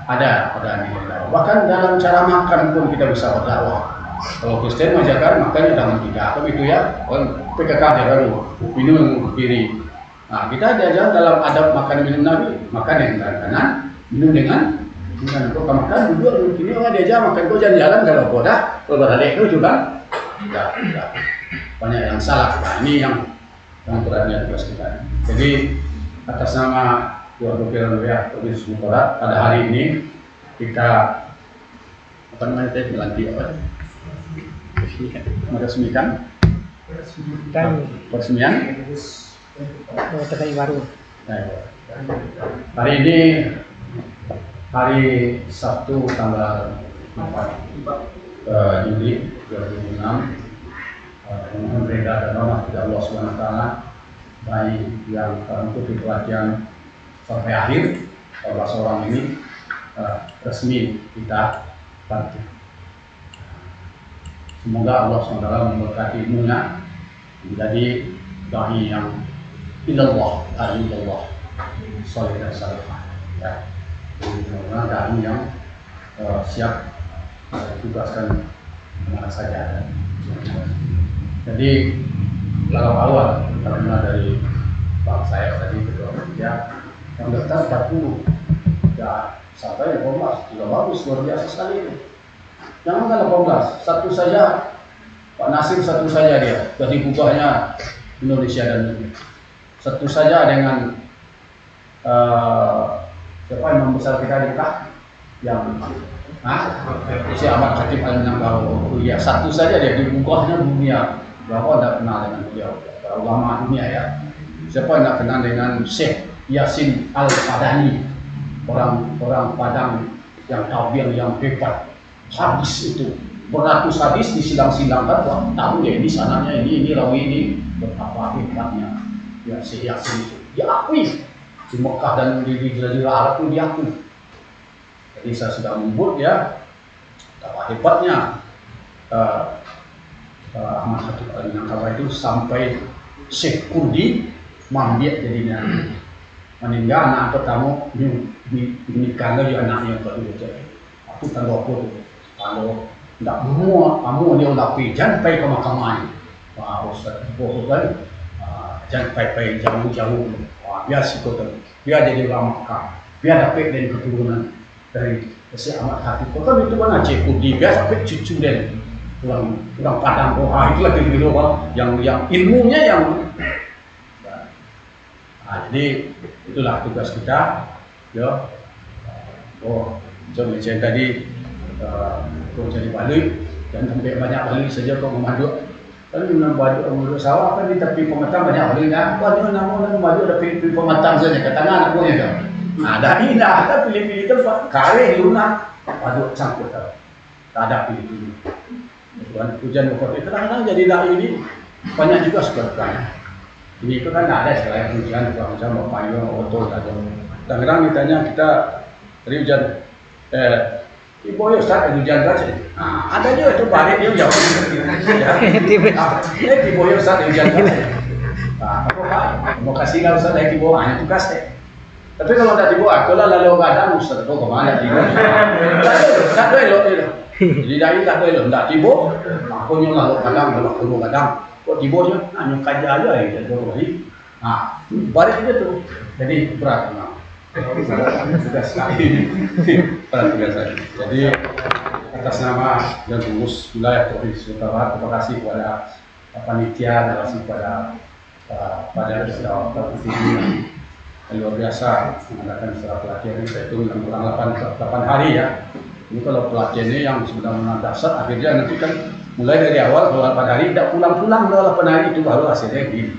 ada nilai dakwah. Bahkan dalam cara makan pun kita bisa berdakwah. Kalau Kristen mengajarkan makannya dengan tidak, begitu ya. Orang PKK dia baru minum kiri. Nah, kita diajar dalam adab makan minum Nabi, makan dengan kanan, minum dengan kau makan duduk begini, orang diajar makan kau jalan-jalan kalau kau kalau berbalik itu juga tidak banyak yang salah. Nah, ini yang beratnya tugas kita. Jadi atas nama Dua Perwakilan Wilayah Provinsi Sumatera Barat pada hari ini kita meresmikan peresmian
TKI baru.
Hari ini hari Sabtu tanggal 4 Juli 2006. Mohon reda dan rahmat dari Allah SWT baik yang mengikuti pelatihan sampai akhir 14 orang ini resmi kita bantu. Semoga Allah SWT memberkati ilmunya menjadi dai yang ilallah, salih dan salihah. Ya, dai yang siap ditugaskan kemana saja. Jadi kalau awal karena dari Bang saya tadi ketua panitia yang daftar 40 ya sampai 18 juga bagus, luar biasa sekali itu. Jangan 18, satu saja Pak Nasir, satu saja dia dari kubahnya Indonesia dan dunia. Satu saja dengan siapa yang membesar kita di Mekah, yang si Ahmad Khatib Al-Minangkabau. Ya, satu saja dia di bukahnya dunia. Berapa tidak kenal dengan beliau? Ulama dunia ya. Siapa tidak kenal dengan Syekh Yasin Al-Padani, orang Padang yang tabian yang hebat. Hadis itu beratus hadis disilang-silangkan. Wah, tahu ya ini sananya ini rawi ini betapa hebatnya. Ya, Syekh Yasin itu diakui di Mekah dan di Jazirah Arab itu diakui. Jadi saya sudah menyebut ya betapa hebatnya Ahmad Khatib Al-Minangkabau itu sampai Syekh Kurdi mambiak jadinya, meninggal anak pertama menikah lagi anak yang kedua. Aku kalau aku kalau tidak semua kamu dia udah jangan pergi ke mahkamah. Wah, Ustaz bohong kan? Jangan pergi jauh-jauh. Biar sikot, biar jadi ulama Mekah, biar dapat dari keturunan dari Syekh Ahmad Khatib. Kalau itu kan Aceh Kurdi, biar sampai cucu dari orang Padang. Itu lagi gitu yang ilmunya yang. Jadi itulah tugas kita. Ya. Macam saya tadi kau jadi balik dan sampai banyak balik saja kau memaduk. Kalau menurut sawah kan di tepi pematang banyak balik kan. Kalau namun memaduk ada pilih pematang saja katanya anak punya kan. Ada indah, ada pilih-pilih tempat. Kare lunak, paduk sangkut. Tak ada pilih-pilih. Hujan bukit itu kadang-kadang jadi dah ini banyak juga sebabnya. Ini itu kan ada selain hujan, macam payung, botol, kadang-kadang ditanya kita tadi hujan, ibu ya Ustaz hujan kan? Ada juga itu balik dia jawab. Ibu ya Ustaz hujan kan? Aku mau kasih kalau Ustaz lagi bawa hanya tugas deh. Tapi kalau tidak dibawa, kalau lalu kadang Ustaz tu kemana dia? Tak ada elok. Jadi dari tak ada elok, tak tiba. Aku nyolah kadang, kalau kadang. Kok tibonya hanya kaja aja ya jadi balik aja tuh jadi berat memang tugas sekali berat tugas saya. Jadi atas nama dan pengurus wilayah Provinsi Sumatera Barat, terima kasih kepada panitia, terima kasih pada Provinsi ini yang luar biasa mengadakan secara pelatihan ini. Saya itu kurang 8 hari ya. Ini kalau pelatihannya yang sebenarnya dasar akhirnya nanti kan mulai dari awal kalau 8 hari tidak pulang-pulang kalau 8 hari itu baru hasilnya gini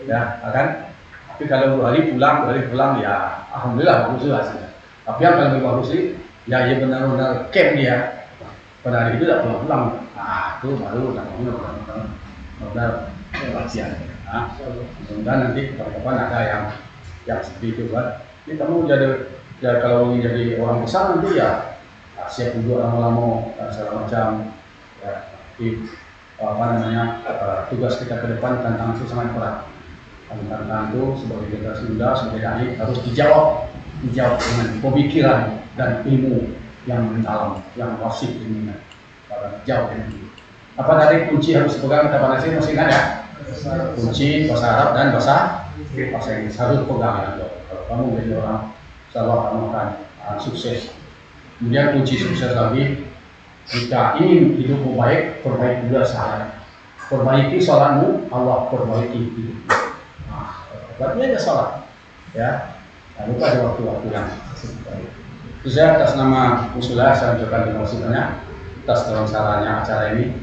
ya kan. Tapi kalau 2 hari pulang ya alhamdulillah bagus hasilnya. Tapi yang paling bagus sih ya benar-benar camp dia pada hari itu tidak pulang-pulang. Itu baru namanya benar-benar latihan. Mudah-mudahan nanti kapan-kapan ada yang seperti itu kan. Ini kamu jadi kalau ingin jadi orang besar nanti ya siap duduk lama-lama segala macam ya. Tugas kita ke depan tantangan itu sangat berat. Tantangan itu sebagai generasi muda, sebagai dai harus dijawab dengan pemikiran dan ilmu yang mendalam, yang wasif ini. Jawab ini. Apa dari kunci harus pegang kata bahasa Inggris masih ada? Kunci bahasa Arab dan bahasa Inggris harus pegang ya. Kalau kamu menjadi orang, insyaallah kamu akan sukses. Kemudian kunci sukses lagi, jika ingin hidupmu baik, perbaiki juga salat. Perbaiki salatmu, Allah perbaiki hidupmu. Berarti aja salat, ya. Lalu ada waktu-waktu yang baik. Itu saya atas nama Usulah saya ucapkan terima kasih banyak atas terlaksananya acara ini.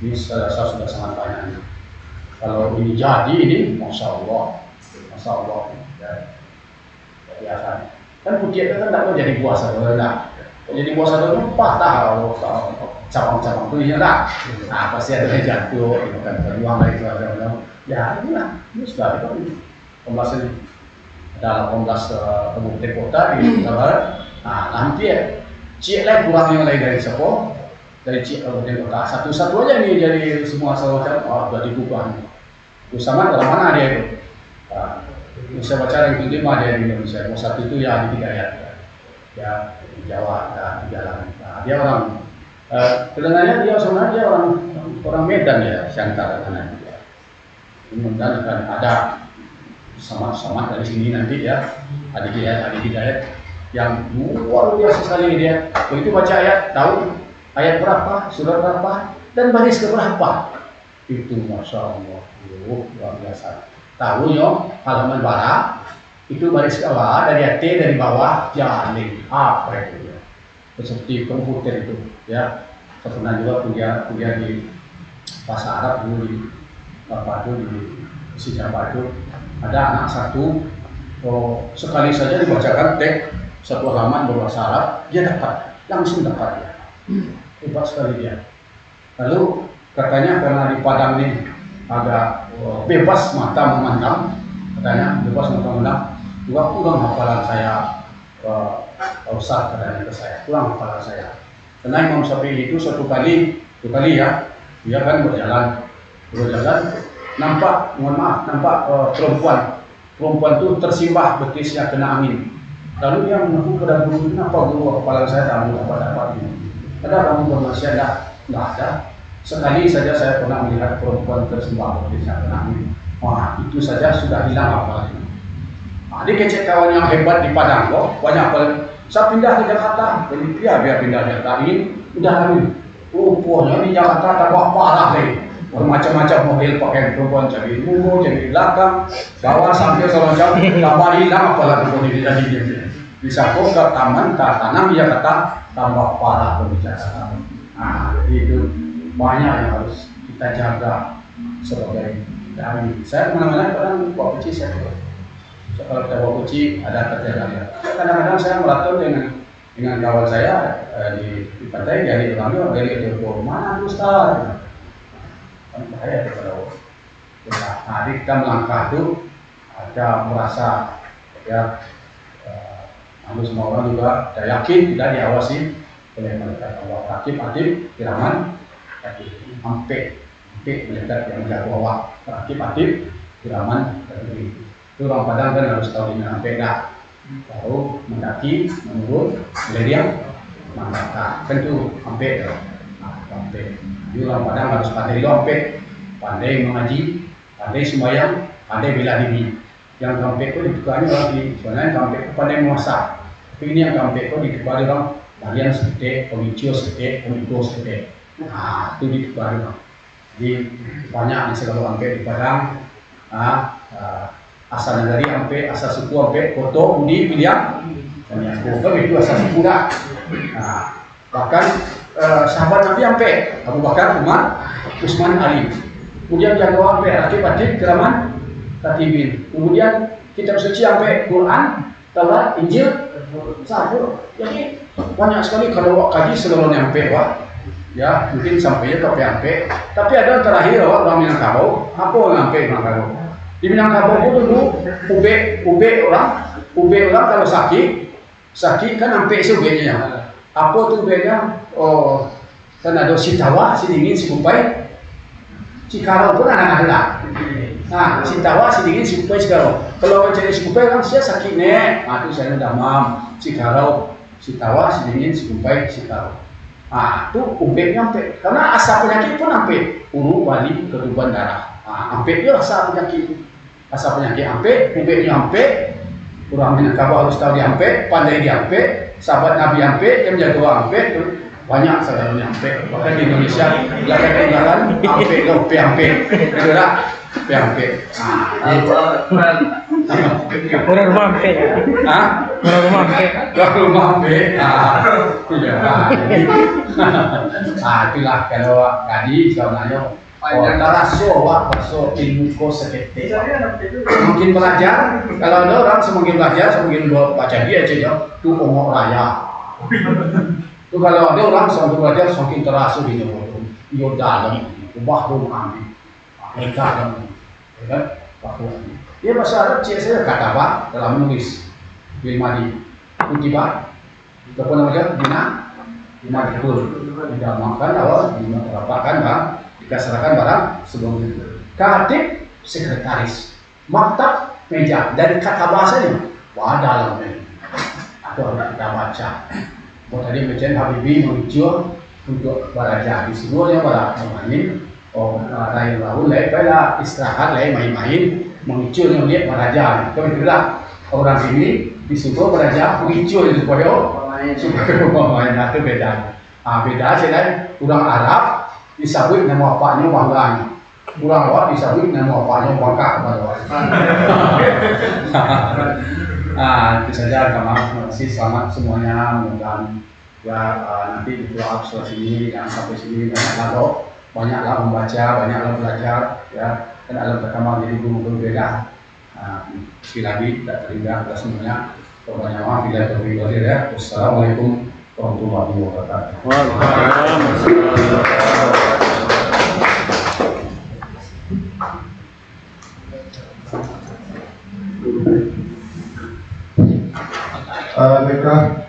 Ini saya sudah sangat banyak. Kalau ini jadi ini, masya Allah, ya, biasa. Kan bukit itu kan tidak mau jadi puasa, tidak. Jadi puasa itu patah cabang-cabang itu tak. Pasti ada yang jatuh, bukan peluang lagi ada. Ya inilah, ini sudah itu pembahasan ada 18 kabupaten kota di Sumatera Barat. Nanti ya, cik lah kurang yang lain dari siapa? Dari cik kabupaten kota. Satu-satu aja nih jadi semua macam sudah dibuka. Sama dalam mana dia itu? Saya baca yang kelima dia di Indonesia. Satu itu ya di Hidayat. Ya di Jawa dan di jalan. Dia orang kedengarannya dia sebenarnya orang Medan ya, Siantar dan kemudian akan ada sama dari sini nanti ya adik Hidayat yang luar biasa sekali dia. Begitu baca ayat tahu ayat berapa, surat berapa dan baris ke berapa. Itu masya Allah luar biasa. Tahu yo halaman barat itu baris bawah dari T dari bawah jalin apa itu ya. seperti komputer itu, ya. Saya pernah juga kuliah di bahasa Arab dulu di Sijabadu. Ada anak satu, sekali saja dibacakan teks satu halaman berbahasa Arab, dia langsung dapat ya. Hebat sekali dia. Lalu katanya karena di Padang ini agak bebas mata memandang, katanya bebas mata memandang, juga kurang hafalan saya, Ustaz katanya ke saya, kurang hafalan saya. Karena Imam Syafi'i itu dua kali ya, dia kan berjalan, nampak perempuan itu tersimbah betisnya kena angin. Lalu dia mengaku pada guru, kenapa guru hafalan saya tak dapat ini? Ada kamu bermaksiat? Tidak ada. Sekali saja saya pernah melihat perempuan tersimbah betisnya kena angin. Wah, itu saja sudah hilang hafalannya. Dia kecek kawan yang hebat di Padang, banyak saya pindah ke Jakarta, jadi dia pindah ke Jakarta ini, udah lagi. Rupanya di Jakarta tambah parah deh. Bermacam-macam model pakaian perempuan, jadi bungu, jadi belakang, bawah sampai selonjang, tambah hilang apalagi kondisi jadi dia. Bisa kok ke taman, ke tanam, dia kata tambah parah pembicaraan. Nah, itu banyak yang harus kita jaga sebagai dari. Saya mana-mana kadang bawa kunci saya tuh. Kalau kita bawa kunci ada terjaga. Kadang-kadang saya melatur dengan kawan saya di pantai dari Orlando, dari Jogja, mana Ustaz? Kan bahaya kepada orang. Nah, kita melangkah itu ada merasa ya, lalu semua orang juga yakin tidak diawasi oleh malaikat Allah. Rakib-atib, kiraman, sampai malaikat yang menjaga Allah. Rakib-atib, kiraman, itu orang Padang kan harus tahu ini sampai dah. Baru mendaki, menurun, melediam, mengangkat. Tentu sampai ya. Sampai. Jadi orang Padang harus pandai mengaji, pandai sembahyang, pandai bela diri. Yang sampai itu ditukani orang di sebenarnya sampai itu pandai memasak. Tapi ini yang sampai itu ditukani orang bagian sedikit, pemicu sedikit, pemicu sedikit. Nah, itu ditukani orang. Jadi banyak di segala sampai di Padang. Asal negari sampai asal suku sampai foto Budi pilihan dan yang itu asal suku dah. Nah, bahkan sahabat Nabi sampai Abu Bakar, Umar, Utsman, Ali. Kemudian yang doa sampai Rakib-atib, kiraman, katibin. Kemudian kitab suci sampai Quran, Taurat, Injil, Zabur. Jadi banyak sekali kalau kaji seluruhnya sampai ya mungkin sampainya sampai. Tapi ada yang terakhir orang Minangkabau, apa yang sampai Minangkabau? Di Minangkabau itu dulu UB orang kalau sakit kan sampai UB-nya. Apa tuh UB-nya? Oh, kan ada si tawa, si dingin, si bupai, si karau pun anak-anak. Nah, si tawa, si dingin, si bupai, si karau. Kalau mencari si bupai orang dia sakit nih, itu saya udah mam. Si karau, si tawa, si dingin, si bupai, si karau. Nah, itu UB-nya sampai. Karena asal penyakit pun sampai uru, bali, ketuban darah. Nah, sampai dia asal penyakit. Asal penyakit sampai, UB-nya sampai, orang Minangkabau harus tahu dia sampai, pandai dia sampai, sahabat Nabi sampai, yang menjaga sampai, banyak segalanya sampai. Bahkan di Indonesia, belakang sampai, sampai, itu dah, sampai.
Orang rumah sampai. Orang rumah sampai.
Orang rumah sampai. Itulah kalau tadi sebenarnya. Taraso ilmu ko sekete. Semakin belajar, kalau ada orang semakin belajar, semakin baca dia aja tu omong raya. Tu kalau ada orang semakin belajar, semakin terasu di dalam iyo dalam, ubah rumah ini, mereka dalam, kan? Dia bahasa Arab saya kata apa dalam menulis bilmadi, kutiba, apa namanya bina betul, tidak makan awal, dirapakan bang. Dikasarkan barang sebelum itu. Katib sekretaris, maktab meja. Dari kata bahasanya, dalamnya. Atau harus kita baca. Buat tadi macam Habibie mengucur untuk belajar di sini dia bermain. Lain lalu, lain istirahat, lain main-main, mengucur yang lihat belajar. Kebetulan orang ini disuruh belajar mengucur itu supaya main. Itu beda. Beda selain orang Arab. Disabut nama bapaknya bangganya. Kurang awak disabut nama bapaknya bangka kepada awak. Itu saja. Terima kasih. Selamat semuanya. Mudah-mudahan Ya nanti di doa setelah sini yang sampai sini banyaklah membaca, banyaklah belajar, ya. Dan alam terkamar jadi guru berbeda. Sekali lagi tidak terindah atas semuanya. Banyak maaf bila terlalu ya. Wassalamualaikum warahmatullahi wabarakatuh.
Baiklah,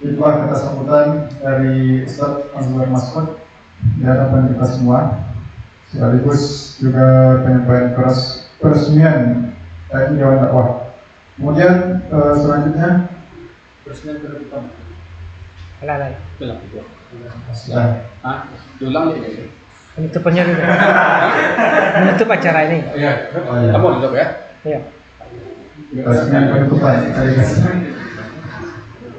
itulah kata sambutan dari Ustaz Azwar Masud di hadapan kita semua, sekaligus juga penyampaian peresmian Dewan Dakwah. Kemudian selanjutnya peresmian penutupan. Sudah.
Diulang ya.
Penutupannya dulu. Menutup acara ini.
Iya.
Oh, iya.
Kamu tutup ya?
Iya.
Peresmian penutupan.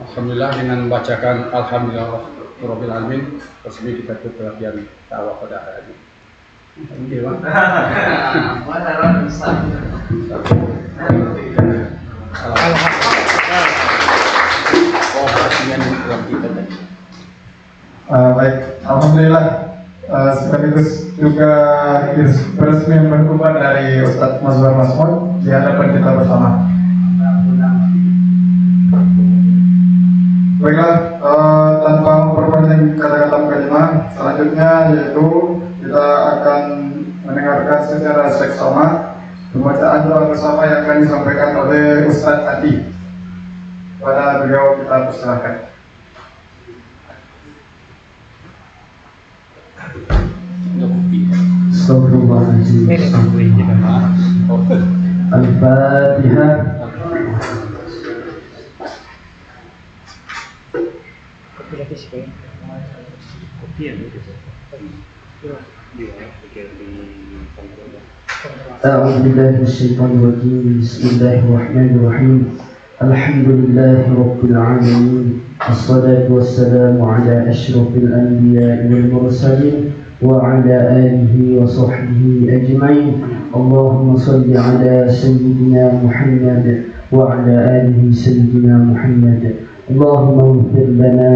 Alhamdulillah dengan membacakan Alhamdulillah Rabbil Alamin, resmi kita tutup pengajian dakwah pada hari ini. Oke, Bang.
Baik, alhamdulillah sekaligus juga peresmian penutupan dari Ustaz Azwar Masud di hadapan kita bersama. Baiklah, tanpa memperpanjang kata-kata mukadimah, selanjutnya yaitu kita akan mendengarkan secara seksama pembacaan doa bersama yang akan disampaikan oleh Ustaz Adi. Pada beliau kita persilakan.
Al-Fatihah. أعوذ بالله من الشيطان الرجيم. بسم الله الرحمن الرحيم. الحمد لله رب العالمين، الصلاة والسلام على أشرف الأنبياء والمرسلين وعلى آله وصحبه أجمعين. اللهم صل على سيدنا محمد وعلى آله سيدنا محمد. اللهم اغفر لنا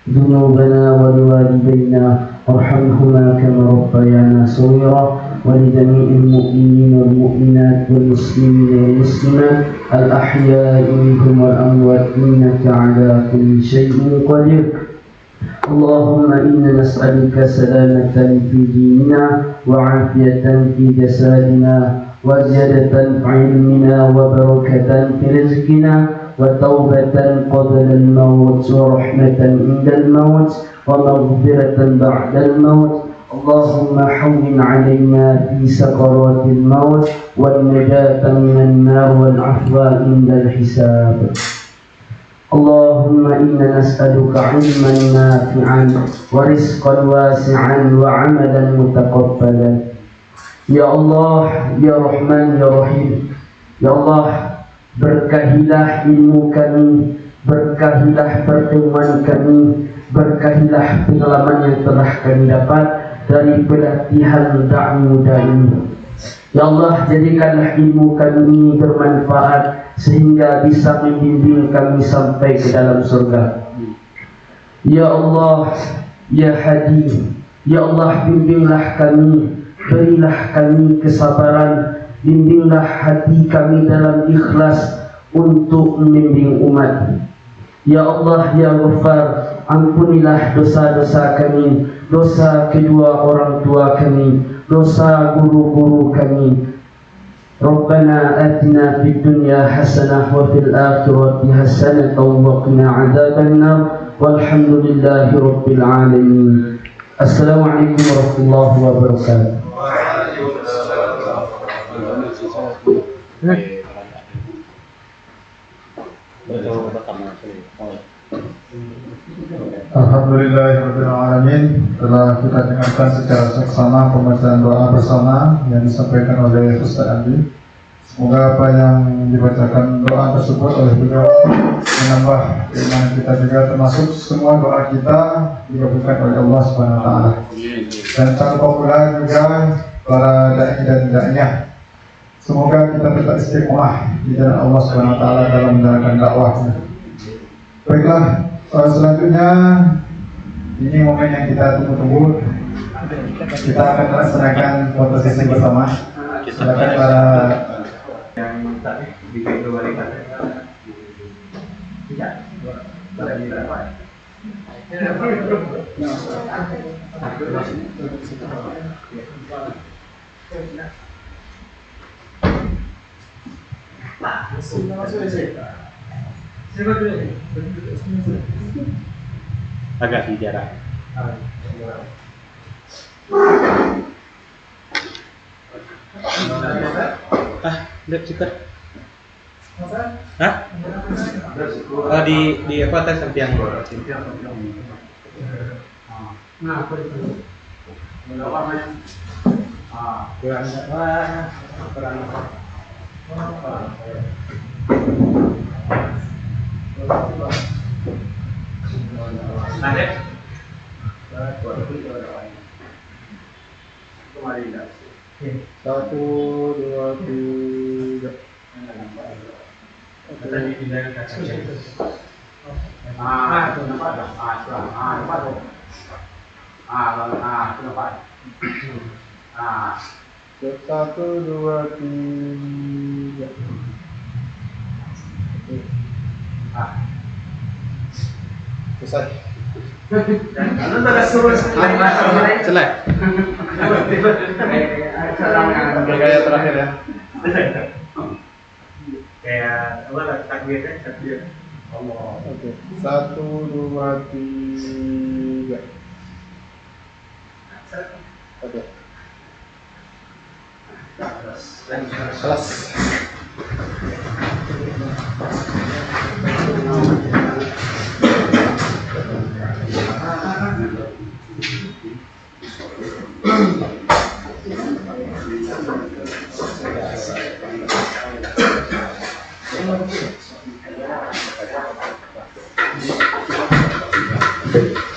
ذنوبنا ولوالدينا وارحمهما كما ربيانا صغيرا، ولجميع المؤمنين والمؤمنات والمسلمين والمسلمات الأحياء منهم والأموات إنك على كل شيء قدير. اللهم إنا نسألك سلامة في ديننا وعافية في جسدنا وزيادة في علمنا وبركة في رزقنا وتوبة قبل الموت ورحمة عند الموت ومغفرة بعد الموت. اللهم حول علينا في سكرات الموت والنجاة من النار والعفو عند الحساب. اللهم إنا نسألك علما نافعا ورزقا واسعا وعملا متقبلا. Ya Allah, Ya Rahman, Ya Rahim. Ya Allah, berkahilah ilmu kami, berkahilah pertemuan kami, berkahilah pengalaman yang telah kami dapat dari pelatihan da'i muda ini. Ya Allah, jadikanlah ilmu kami ini bermanfaat sehingga bisa membimbing kami sampai ke dalam surga. Ya Allah, Ya Hadi, Ya Allah, bimbinglah kami, berilah kami kesabaran, bimbinglah hati kami dalam ikhlas untuk membimbing umat. Ya Allah, Ya Ghaffar, ampunilah dosa-dosa kami, dosa kedua orang tua kami, dosa guru-guru kami. Rabbana atina fid dunya hasanah wa fil akhirati hasanah wa qina adzabannar walhamdulillahi rabbil alamin. Assalamualaikum warahmatullahi wabarakatuh.
Alhamdulillahirrahmanirrahim. Telah kita dengarkan secara seksama pembacaan doa bersama yang disampaikan oleh Ustaz Andi. Semoga apa yang dibacakan doa tersebut oleh beliau menambah keimanan kita juga, termasuk semua doa kita dikabulkan oleh Allah Subhanahu wa taala. Dan tanpa pula juga para dai dan daiyah. Semoga kita tetap istiqomah di jalan Allah Subhanahu wa taala dalam menjalankan dakwahnya. Baiklah, Selanjutnya ini momen yang kita tunggu-tunggu. Kita akan melaksanakan foto sesi bersama. Silakan para yang tadi di video balikan. Tidak. Pada di berapa?
Agak di jarak. Lihat juga. Hah? Oh di apa tes sampian.
Nah, apa itu? Ada warnanya. Kurang
Satu, dua, tiga. Satu, dua, tiga. Selesai.
Selesai.
Gaya terakhir ya.
Kayak apa takbirnya? Takbir.
Oke. Satu, dua, tiga. Oke. Kelas. Thank you.